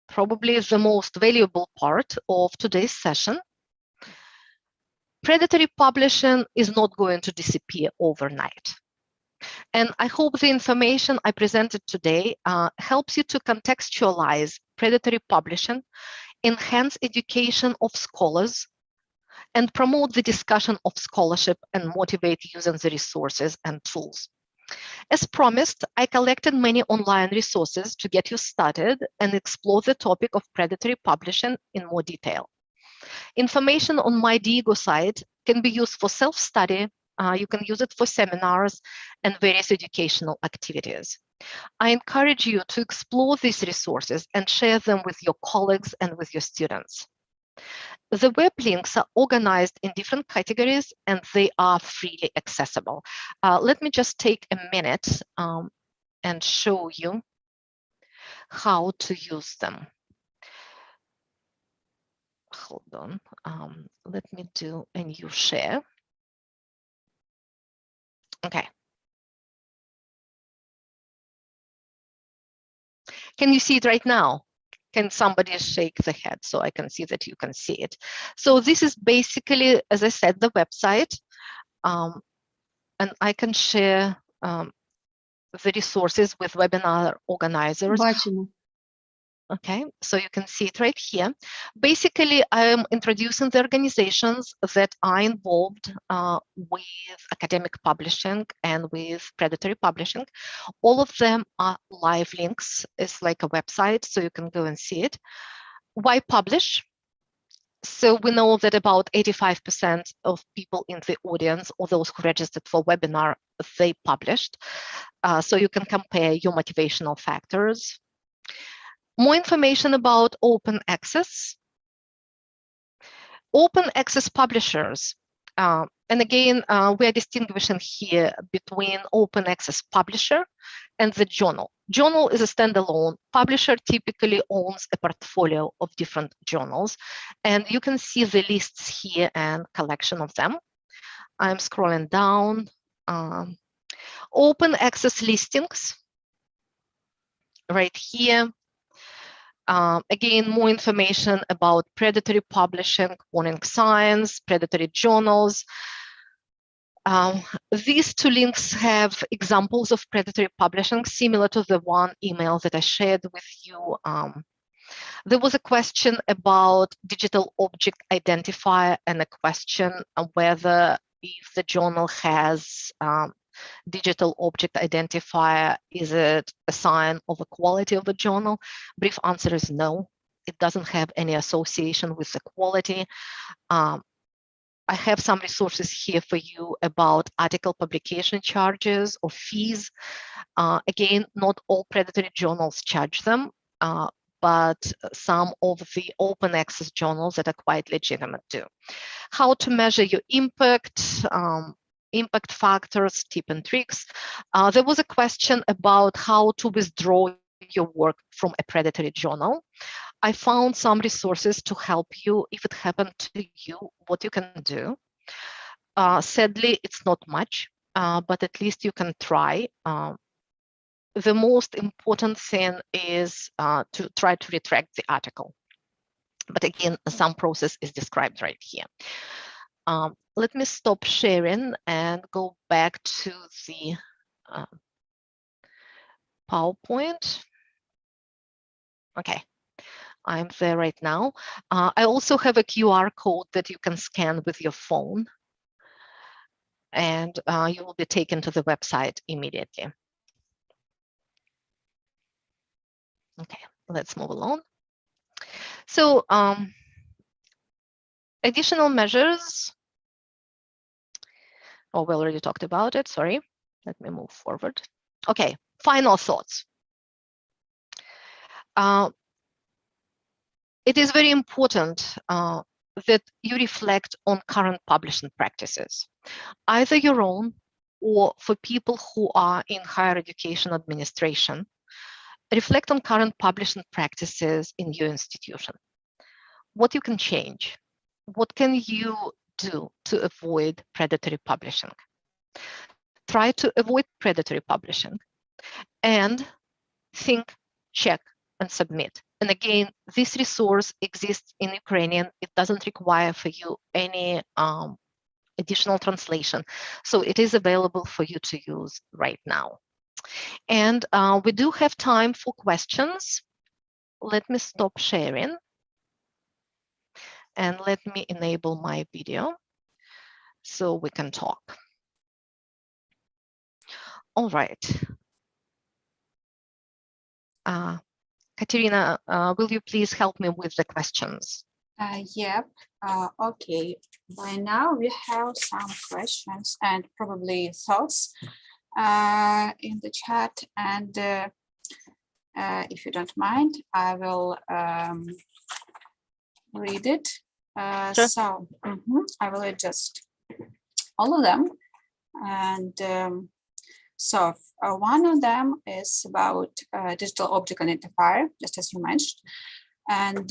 probably the most valuable part of today's session. Predatory publishing is not going to disappear overnight. And I hope the information I presented today helps you to contextualize predatory publishing, enhance education of scholars, and promote the discussion of scholarship and motivate using the resources and tools. As promised, I collected many online resources to get you started and explore the topic of predatory publishing in more detail. Information on my Diigo site can be used for self-study. You can use it for seminars and various educational activities. I encourage you to explore these resources and share them with your colleagues and with your students. The web links are organized in different categories and they are freely accessible. Let me just take a minute and show you how to use them. Hold on, let me do a new share. Okay. Can you see it right now? Can somebody shake the head so I can see that you can see it? So this is basically, as I said, the website, and I can share the resources with webinar organizers. Бачимо. Okay, so you can see it right here. Basically, I am introducing the organizations that are involved with academic publishing and with predatory publishing. All of them are live links. It's like a website, so you can go and see it. Why publish? So we know that about 85% of people in the audience, or those who registered for webinar, they published. So you can compare your motivational factors. More information about open access. Open access publishers. And again, we are distinguishing here between open access publisher and the journal. Journal is a standalone. Publisher typically owns a portfolio of different journals. And you can see the lists here and collection of them. I'm scrolling down. Open access listings right here. Again, more information about predatory publishing, warning signs, predatory journals. These two links have examples of predatory publishing similar to the one email that I shared with you. There was a question about digital object identifier and a question of whether if the journal has digital object identifier, is it a sign of the quality of the journal? Brief answer is no. It doesn't have any association with the quality. I have some resources here for you about article publication charges or fees. Again, not all predatory journals charge them, but some of the open access journals that are quite legitimate do. How to measure your impact, impact factors, tips and tricks. There was a question about how to withdraw your work from a predatory journal. I found some resources to help you if it happened to you, what you can do. Sadly, it's not much, but at least you can try. the most important thing is to try to retract the article. But again, some process is described right here. Let me stop sharing and go back to the PowerPoint. Okay, I'm there right now. I also have a QR code that you can scan with your phone, and you will be taken to the website immediately. Okay, let's move along. So additional measures. Oh, we already talked about it, sorry. Let me move forward. Okay, final thoughts. It is very important that you reflect on current publishing practices, either your own or for people who are in higher education administration. Reflect on current publishing practices in your institution. What you can change. What can you do to avoid predatory publishing? Try to avoid predatory publishing and think, check, and submit. And again, this resource exists in Ukrainian. It doesn't require for you any additional translation. So it is available for you to use right now. And we do have time for questions. Let me stop sharing. And let me enable my video so we can talk. All right. Katerina, will you please help me with the questions? Yep. Okay. By now we have some questions and probably thoughts in the chat. And if you don't mind, I will read it. Sure. So I will adjust all of them. And so one of them is about digital object identifier, just as you mentioned. And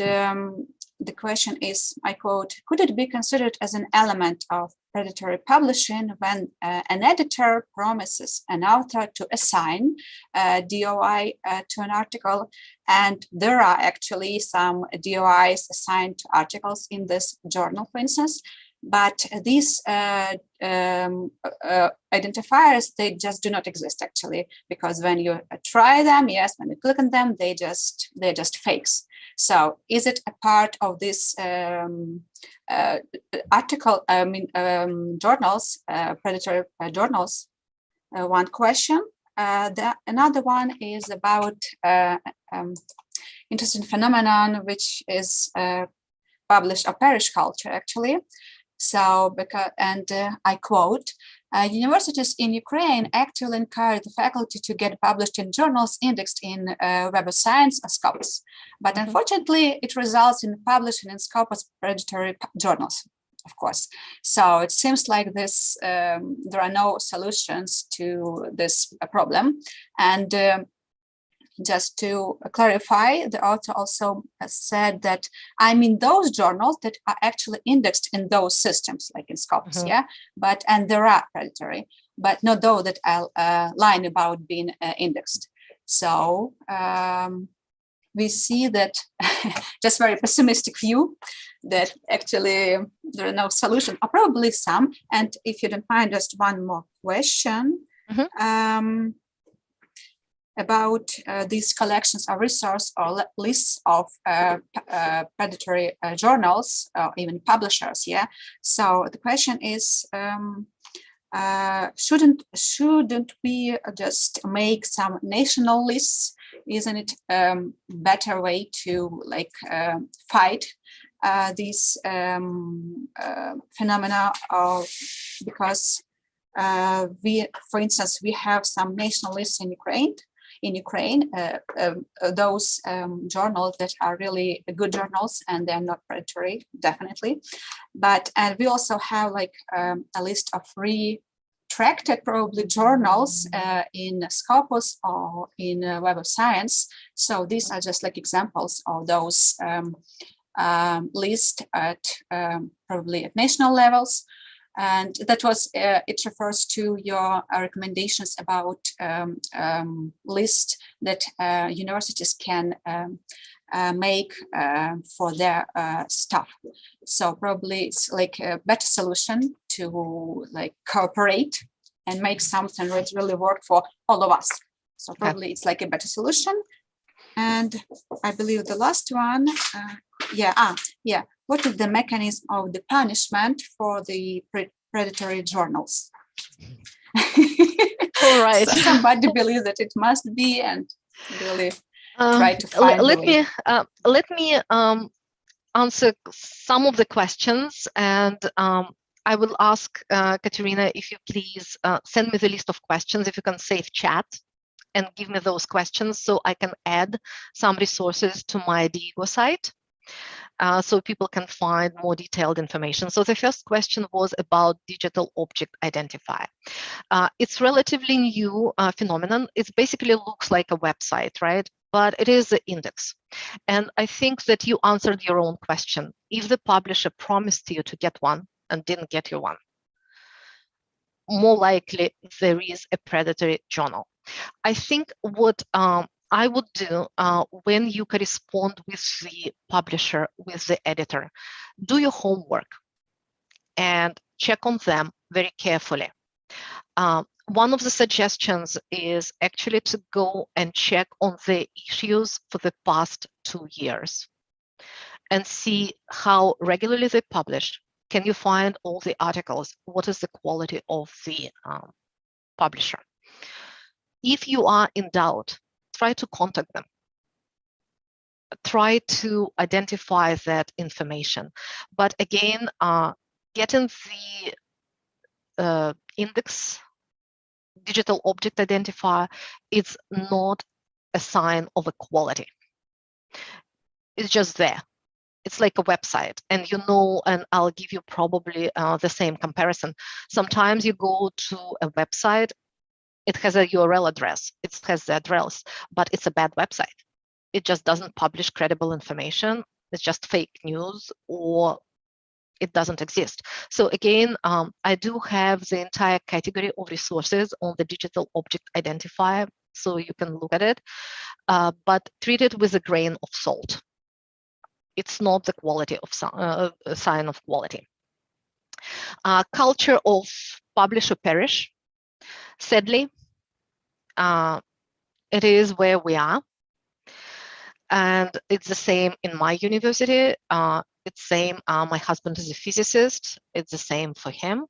the question is, I quote, could it be considered as an element of predatory publishing when an editor promises an author to assign DOI to an article, and there are actually some DOIs assigned to articles in this journal, for instance, but these identifiers, they just do not exist actually, because when you try them, yes, when you click on them, they're just fakes. So is it a part of this article, journals, predatory journals? One question. Another one is about interesting phenomenon, which is published or parish culture actually. So, I quote, universities in Ukraine actively encourage the faculty to get published in journals indexed in Web of Science or Scopus. But unfortunately, it results in publishing in Scopus predatory journals, of course. So it seems like this, there are no solutions to this problem. And just to clarify, the author also said that those journals that are actually indexed in those systems, like in Scopus, and there are predatory, but not those that are lying about being indexed. So we see that just very pessimistic view that actually there are no solution, or probably some. And if you don't mind, just one more question. About these collections of resource or lists of predatory journals, even publishers, So the question is, shouldn't we just make some national lists? Isn't it better way to fight these phenomena? Because for instance, we have some national lists in Ukraine. Those journals that are really good journals and they're not predatory, definitely. And we also have a list of retracted probably journals in Scopus or in Web of Science. So these are just examples of those lists at probably at national levels. And that was, it refers to your recommendations about list that universities can make for their staff. So probably it's like a better solution to like cooperate and make something that really work for all of us. So probably it's like a better solution. And I believe the last one, what is the mechanism of the punishment for the predatory journals? All right. So somebody believes that it must be, and really try to find let me answer some of the questions, and I will ask Katerina, if you please send me the list of questions, if you can save chat and give me those questions so I can add some resources to my Diigo site so people can find more detailed information. So the first question was about digital object identifier. It's relatively new phenomenon. It basically looks like a website, right? But it is an index. And I think that you answered your own question. If the publisher promised you to get one and didn't get you one, more likely there is a predatory journal. I think what I would do when you correspond with the publisher, with the editor, do your homework and check on them very carefully. One of the suggestions is actually to go and check on the issues for the past 2 years and see how regularly they publish. Can you find all the articles? What is the quality of the publisher? If you are in doubt, try to contact them. Try to identify that information. But again, getting the index digital object identifier, it's not a sign of equality. It's just there. It's like a website, and you know, and I'll give you probably the same comparison. Sometimes you go to a website, it has a URL address, it has the address, but it's a bad website. It just doesn't publish credible information. It's just fake news, or it doesn't exist. So again, I do have the entire category of resources on the digital object identifier, so you can look at it, but treat it with a grain of salt. It's not the quality of sign of quality. Culture of publish or perish. Sadly, it is where we are. And it's the same in my university. It's same, my husband is a physicist. It's the same for him.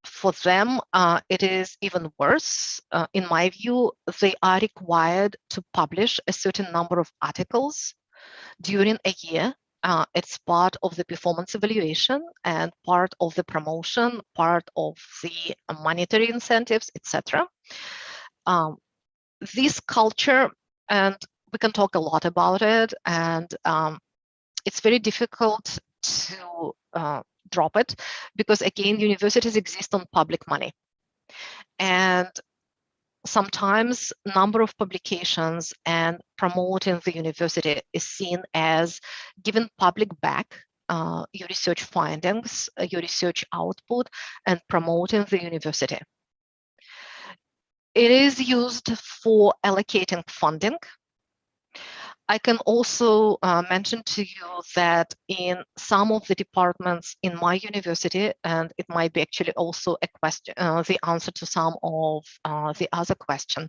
For them, it is even worse. In my view, they are required to publish a certain number of articles during a year. It's part of the performance evaluation and part of the promotion, part of the monetary incentives, etc. This culture, and we can talk a lot about it, and it's very difficult to drop it, because again, universities exist on public money, and sometimes number of publications and promoting the university is seen as giving public back your research findings, your research output, and promoting the university. It is used for allocating funding. I can also mention to you that in some of the departments in my university, and it might be actually also a question, the answer to some of the other question,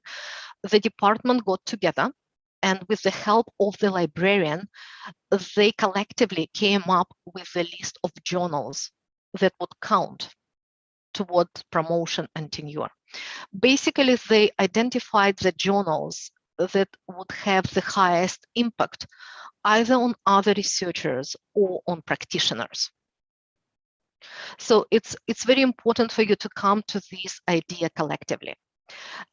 the department got together, and with the help of the librarian, they collectively came up with a list of journals that would count toward promotion and tenure. Basically, they identified the journals that would have the highest impact either on other researchers or on practitioners. So it's very important for you to come to this idea collectively.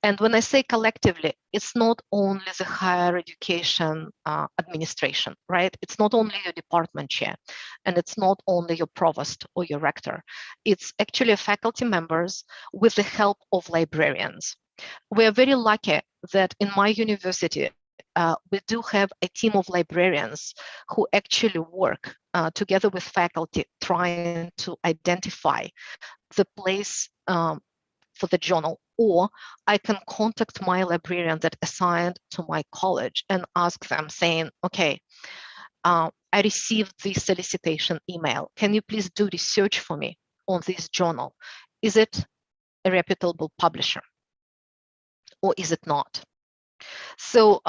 And when I say collectively, it's not only the higher education administration, right? It's not only your department chair, and it's not only your provost or your rector. It's actually faculty members with the help of librarians. We are very lucky that in my university, we do have a team of librarians who actually work together with faculty, trying to identify the place for the journal, or I can contact my librarian that assigned to my college and ask them saying, okay, I received this solicitation email. Can you please do research for me on this journal? Is it a reputable publisher or is it not? So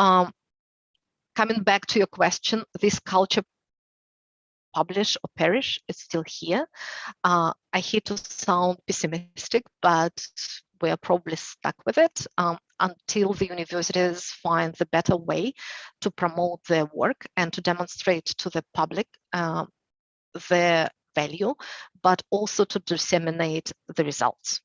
coming back to your question, this culture, publish or perish, is still here. I hate to sound pessimistic, but we are probably stuck with it until the universities find the better way to promote their work and to demonstrate to the public their value, but also to disseminate the results.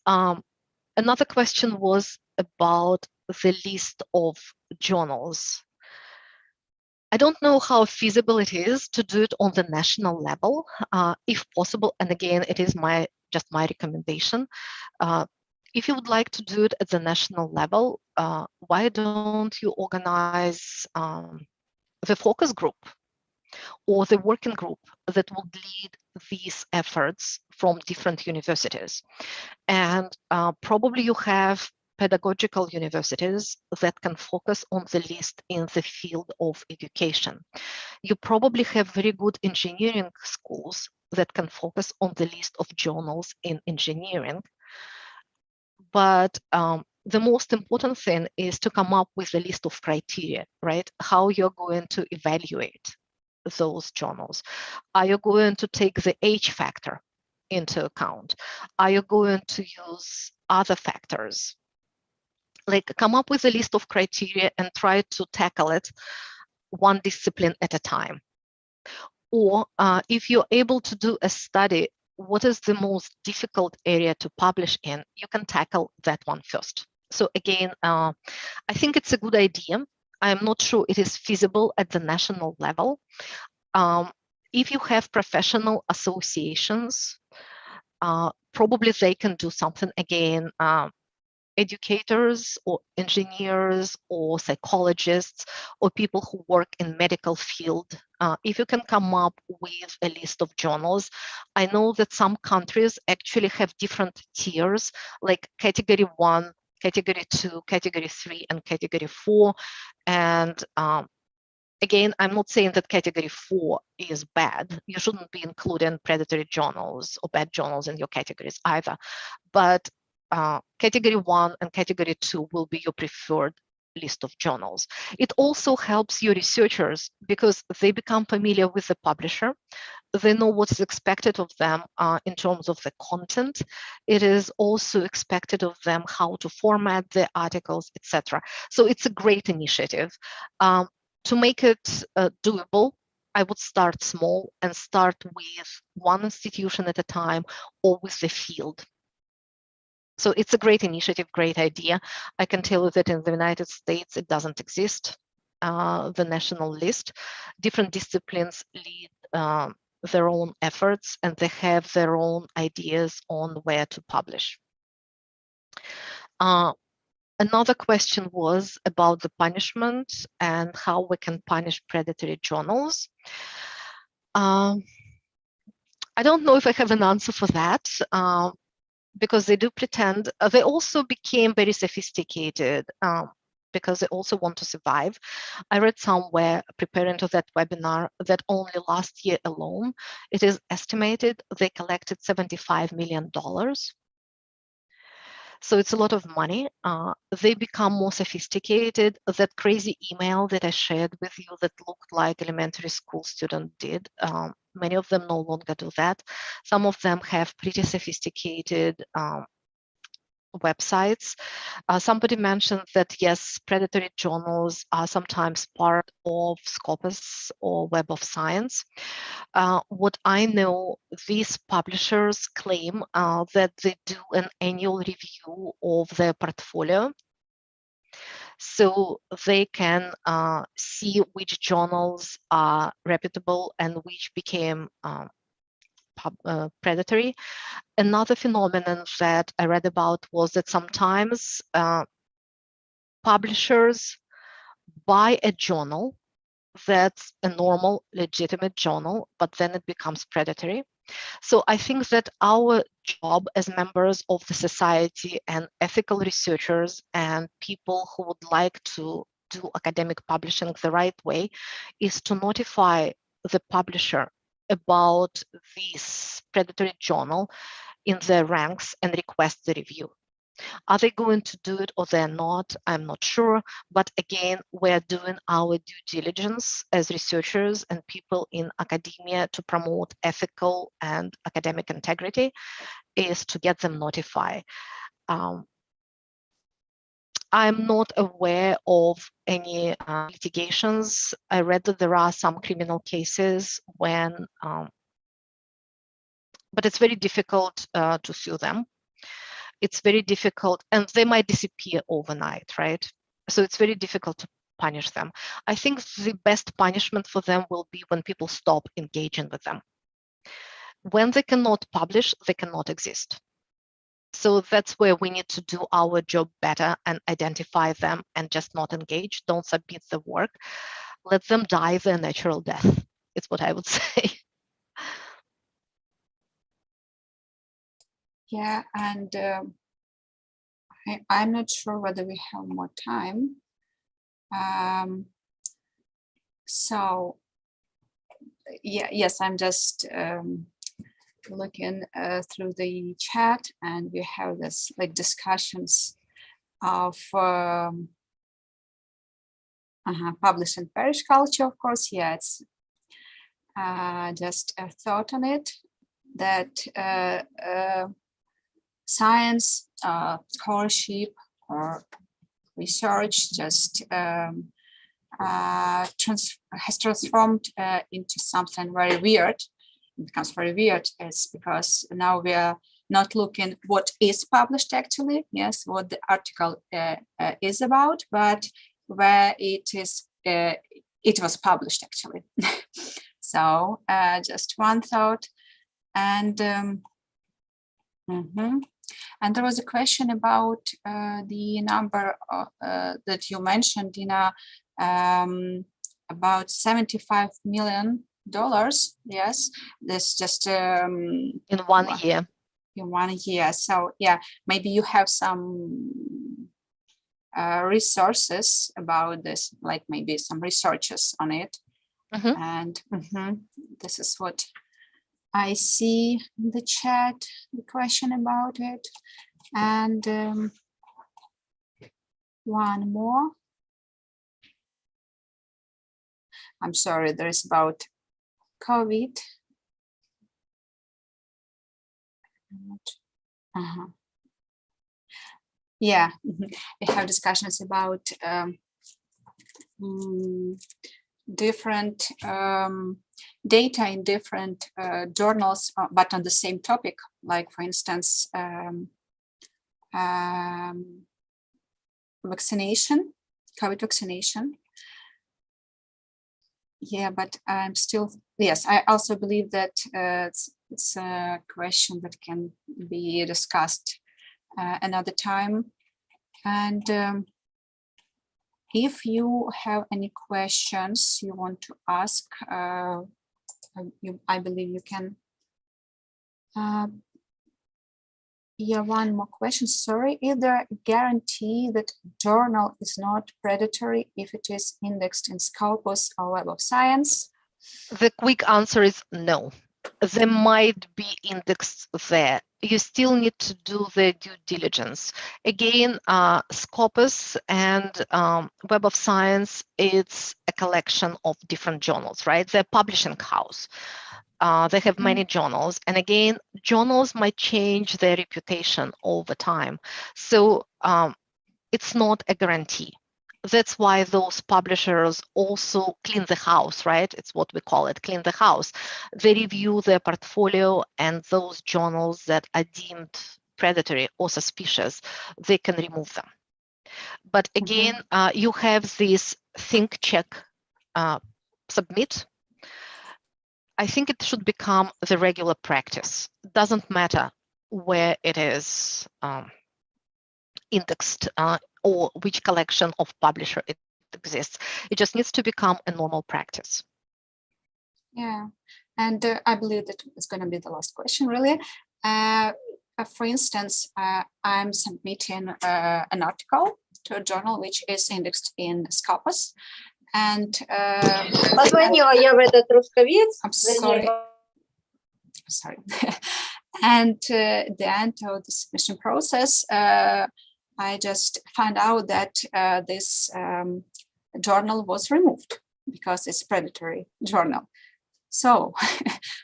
Another question was about the list of journals. I don't know how feasible it is to do it on the national level, if possible. And again, it is just my recommendation. If you would like to do it at the national level, why don't you organize the focus group or the working group that will lead these efforts from different universities? And probably you have pedagogical universities that can focus on the list in the field of education. You probably have very good engineering schools that can focus on the list of journals in engineering. But the most important thing is to come up with a list of criteria, right? How you're going to evaluate those journals. Are you going to take the age factor into account? Are you going to use other factors? Like, come up with a list of criteria and try to tackle it one discipline at a time. Or if you're able to do a study, what is the most difficult area to publish in? You can tackle that one first. So again, I think it's a good idea. I'm not sure it is feasible at the national level. If you have professional associations, probably they can do something. Again, educators or engineers or psychologists or people who work in medical field, if you can come up with a list of journals. I know that some countries actually have different tiers, like category 1, category 2, category 3, and category 4. And again, I'm not saying that category 4 is bad. You shouldn't be including predatory journals or bad journals in your categories either. But category 1 and category 2 will be your preferred list of journals. It also helps your researchers because they become familiar with the publisher. They know what's expected of them in terms of the content. It is also expected of them how to format the articles, etc. So it's a great initiative. To make it doable, I would start small and start with one institution at a time or with the field. So it's a great initiative, great idea. I can tell you that in the United States, it doesn't exist, the national list. Different disciplines lead their own efforts and they have their own ideas on where to publish. Another question was about the punishment and how we can punish predatory journals. I don't know if I have an answer for that. Because they do pretend, they also became very sophisticated because they also want to survive. I read somewhere preparing to that webinar that only last year alone, it is estimated they collected $75 million. So it's a lot of money. They become more sophisticated. That crazy email that I shared with you that looked like elementary school student did, many of them no longer do that. Some of them have pretty sophisticated websites. Somebody mentioned that, yes, predatory journals are sometimes part of Scopus or Web of Science. What I know, these publishers claim that they do an annual review of their portfolio. So they can see which journals are reputable and which became predatory. Another phenomenon that I read about was that sometimes publishers buy a journal that's a normal, legitimate journal, but then it becomes predatory. So I think that our job as members of the society and ethical researchers and people who would like to do academic publishing the right way is to notify the publisher about this predatory journal in their ranks and request the review. Are they going to do it or they're not? I'm not sure. But again, we're doing our due diligence as researchers and people in academia to promote ethical and academic integrity is to get them notified. I'm not aware of any litigations. I read that there are some criminal cases when, but it's very difficult to sue them. It's very difficult, and they might disappear overnight, right? So it's very difficult to punish them. I think the best punishment for them will be when people stop engaging with them. When they cannot publish, they cannot exist. So that's where we need to do our job better and identify them and just not engage. Don't submit the work. Let them die their natural death. It's what I would say. Yeah, and I'm not sure whether we have more time. So, yeah, yes, I'm just looking through the chat, and we have this like discussions of publish and perish culture, of course. Yeah, it's just a thought on it that science, scholarship, or research just has transformed into something very weird. It becomes very weird. It's because now we are not looking what is published actually, yes, what the article is about, but where it is, it was published actually. So just one thought. And and there was a question about the number that you mentioned, Dina, about $75 million. Yes, this just in 1 year. In 1 year. So yeah, maybe you have some resources about this, like maybe some researches on it. And this is what I see in the chat, the question about it. And one more. I'm sorry, there is about COVID. Yeah, we have discussions about different data in different journals, but on the same topic, like for instance, vaccination, COVID vaccination. Yeah, but I'm still, yes, I also believe that it's a question that can be discussed another time. And if you have any questions you want to ask, I believe you can. Yeah, one more question. Sorry, is there a guarantee that journal is not predatory if it is indexed in Scopus or Web of Science? The quick answer is no. There might be indexed there. You still need to do the due diligence. Again, Scopus and Web of Science, it's a collection of different journals, right? They're a publishing house. They have many journals. And again, journals might change their reputation over time. So it's not a guarantee. That's why those publishers also clean the house, right? It's what we call it, clean the house. They review their portfolio, and those journals that are deemed predatory or suspicious, they can remove them. But again, you have this think, check, submit. I think it should become the regular practice. It doesn't matter where it is indexed or which collection of publisher it exists. It just needs to become a normal practice. Yeah, and I believe that it's going to be the last question, really. For instance, I'm submitting an article to a journal which is indexed in Scopus, and Позвонила я в этот русковец. I'm sorry. And at the end of the submission process, I just found out that this journal was removed because it's a predatory journal. So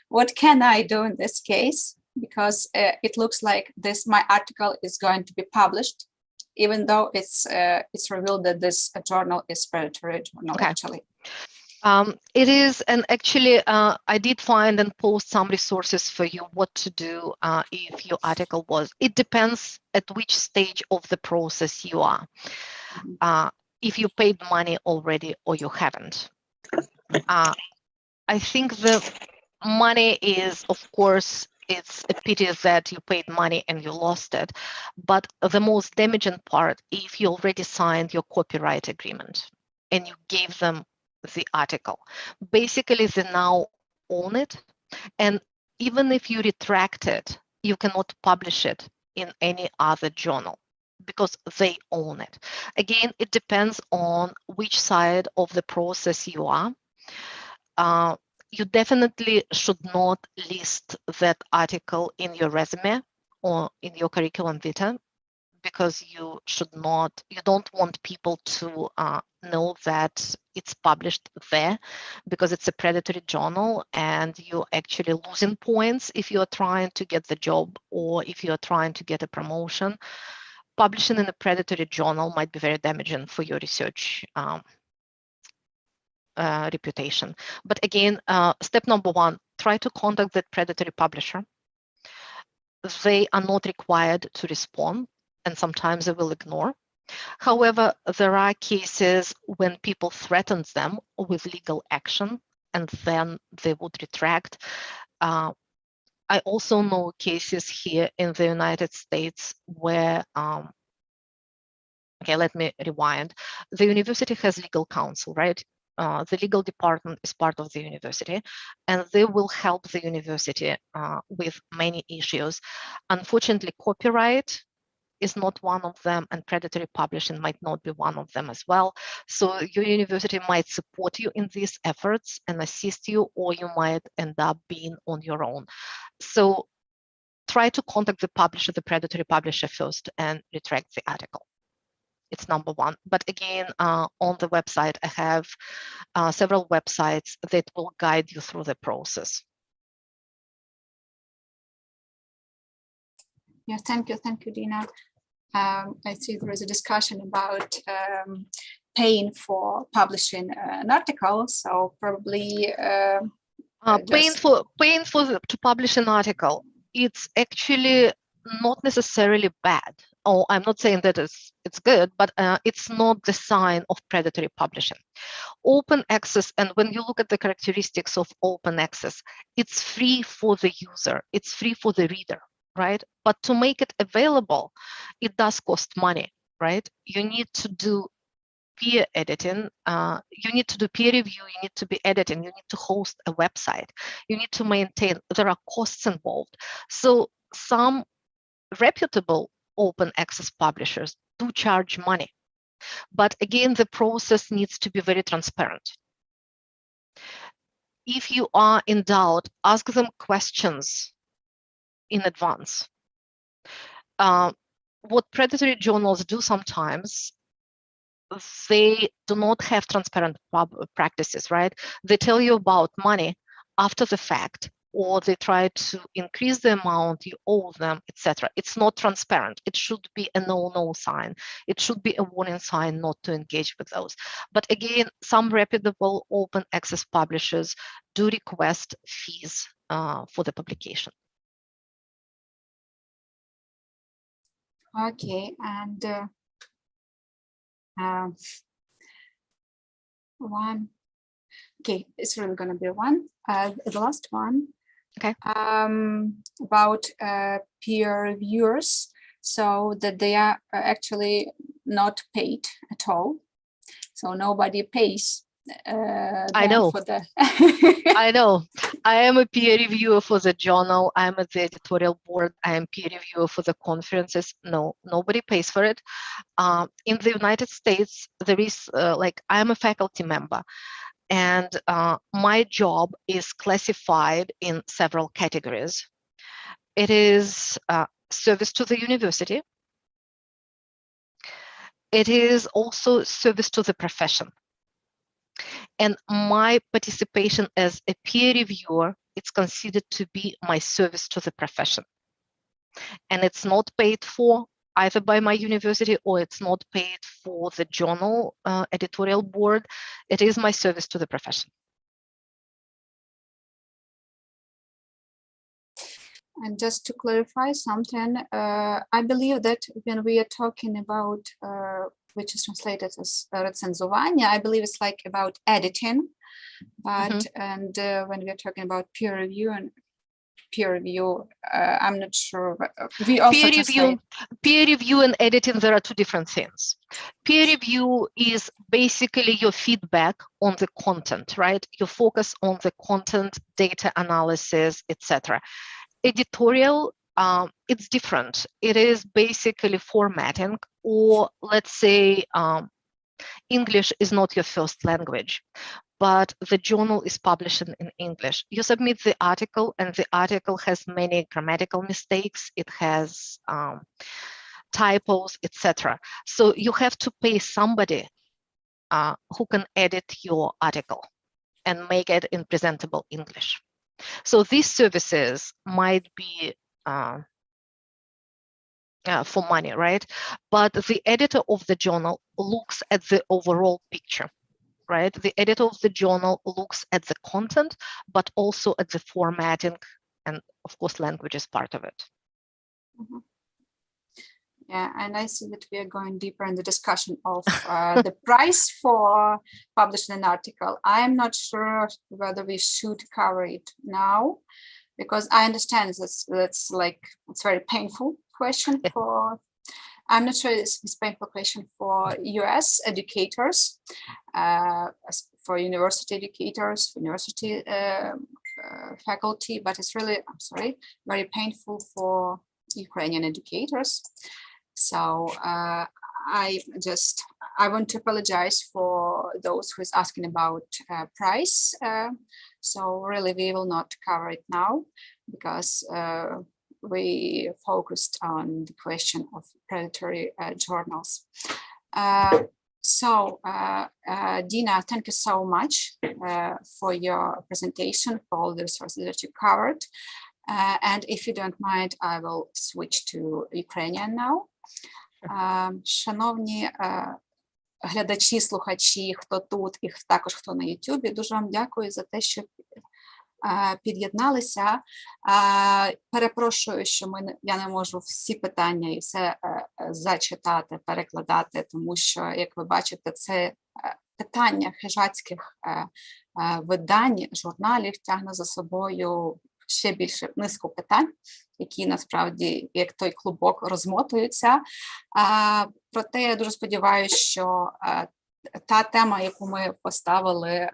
what can I do in this case? Because it looks like my article is going to be published, even though it's revealed that this journal is predatory journal, Okay. actually. It is, and actually I did find and post some resources for you what to do if your article was. It depends at which stage of the process you are. If you paid money already or you haven't. I think the money is, of course, it's a pity that you paid money and you lost it. But the most damaging part, if you already signed your copyright agreement and you gave them the article, basically they now own it. And even if you retract it, you cannot publish it in any other journal because they own it. Again, it depends on which side of the process you are. You definitely should not list that article in your resume or in your curriculum vitae, because you don't want people to know that it's published there, because it's a predatory journal and you're actually losing points if you're trying to get the job or if you're trying to get a promotion. Publishing in a predatory journal might be very damaging for your research reputation. But again, step number one, try to contact that predatory publisher. They are not required to respond, and sometimes they will ignore. However, there are cases when people threaten them with legal action and then they would retract. I also know cases here in the United States where, okay, let me rewind. The university has legal counsel, right? The legal department is part of the university, and they will help the university with many issues. Unfortunately, copyright is not one of them, and predatory publishing might not be one of them as well. So your university might support you in these efforts and assist you, or you might end up being on your own. So try to contact the publisher, the predatory publisher first, and retract the article. It's number one. But again, on the website, I have several websites that will guide you through the process. Yeah, thank you, Dina. I see there is a discussion about paying for publishing an article, so probably paying to publish an article, it's actually not necessarily bad. Oh, I'm not saying that it's good, but it's not the sign of predatory publishing. Open access, and when you look at the characteristics of open access, it's free for the user, it's free for the reader, right? But to make it available, it does cost money, right? You need to do peer editing, you need to do peer review, you need to be editing, you need to host a website, you need to maintain, there are costs involved. So some reputable open access publishers do charge money. But again, the process needs to be very transparent. If you are in doubt, ask them questions in advance. What predatory journals do sometimes, they do not have transparent practices, right? They tell you about money after the fact, or they try to increase the amount you owe them, etc. It's not transparent. It should be a no-no sign. It should be a warning sign not to engage with those. But again, some reputable open access publishers do request fees for the publication. Okay, and one. Okay, it's really going to be one. The last one. Okay. About peer reviewers, so that they are actually not paid at all. so nobody pays I know. for the I know. I am a peer reviewer for the journal. I'm at the editorial board. I am peer reviewer for the conferences. No, nobody pays for it. In the United States, there is I'm a faculty member, and my job is classified in several categories. It is service to the university. It is also service to the profession. And my participation as a peer reviewer, it's considered to be my service to the profession. And it's not paid for either by my university, or it's not paid for the journal editorial board. It is my service to the profession. And just to clarify something, I believe that when we are talking about which is translated as recenzування, I believe it's like about editing, but and when we are talking about peer review, I'm not sure. We also peer review and editing, there are two different things. Peer review is basically your feedback on the content, right? You focus on the content, data analysis, etc. Editorial, it's different. It is basically formatting, or let's say English is not your first language, but the journal is published in English. You submit the article, and the article has many grammatical mistakes. It has typos, etc. So you have to pay somebody who can edit your article and make it in presentable English. So these services might be for money, right? But the editor of the journal looks at the overall picture, right? The editor of the journal looks at the content, but also at the formatting, and of course, language is part of it. Yeah, and I see that we are going deeper in the discussion of the price for publishing an article. I'm not sure whether we should cover it now, because I understand that's like, it's very painful question for, I'm not sure it's a painful question for US educators, for university educators, university faculty, but it's really, I'm sorry, very painful for Ukrainian educators. So I want to apologize for those who is asking about price. So really, we will not cover it now, because we focused on the question of predatory journals. Dina, thank you so much for your presentation, for all the resources that you covered. And if you don't mind, I will switch to Ukrainian now. Шановні глядачі, слухачі, хто тут і також хто на YouTube, дуже вам дякую за те, що під'єдналися. Перепрошую, що я не можу всі питання і все зачитати, перекладати, тому що, як ви бачите, це питання хижацьких видань, журналів тягне за собою ще більше низку питань, які насправді, як той клубок, розмотуються. Проте я дуже сподіваюся, що та тема, яку ми поставили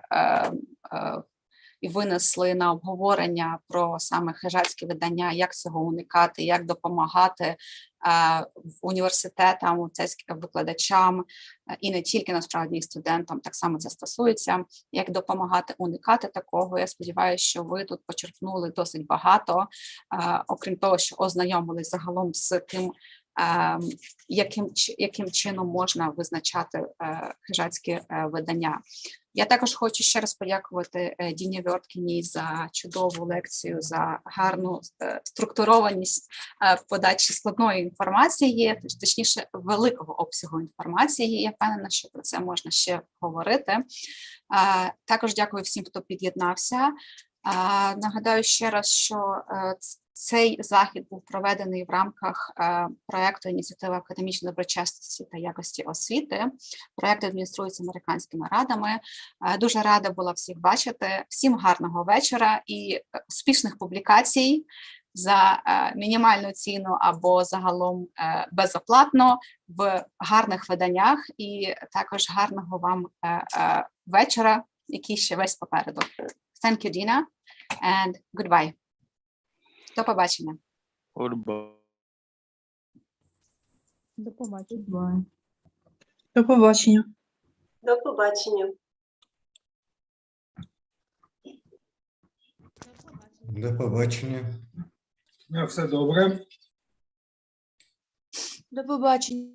і винесли на обговорення про саме хижацькі видання, як цього уникати, як допомагати університетам, викладачам і не тільки насправді і студентам, так само це стосується, як допомагати уникати такого. Я сподіваюся, що ви тут почерпнули досить багато, окрім того, що ознайомились загалом з тим, яким чином можна визначати хижацькі видання. Я також хочу ще раз подякувати Діні Вьорткіній за чудову лекцію, за гарну структурованість подачі складної інформації, точніше, великого обсягу інформації. Я впевнена, що про це можна ще говорити. Також дякую всім, хто під'єднався. Нагадаю ще раз, що цей захід був проведений в рамках проєкту ініціативи академічної доброчесності та якості освіти. Проєкт адмініструється американськими радами. Дуже рада була всіх бачити. Всім гарного вечора і успішних публікацій. за мінімальну ціну або загалом безоплатно в гарних виданнях, і також гарного вам вечора, який ще весь попереду. Thank you, Dina, and goodbye. До побачення. До побачення. До побачення. До побачення. До побачення. На все добре. До побачення.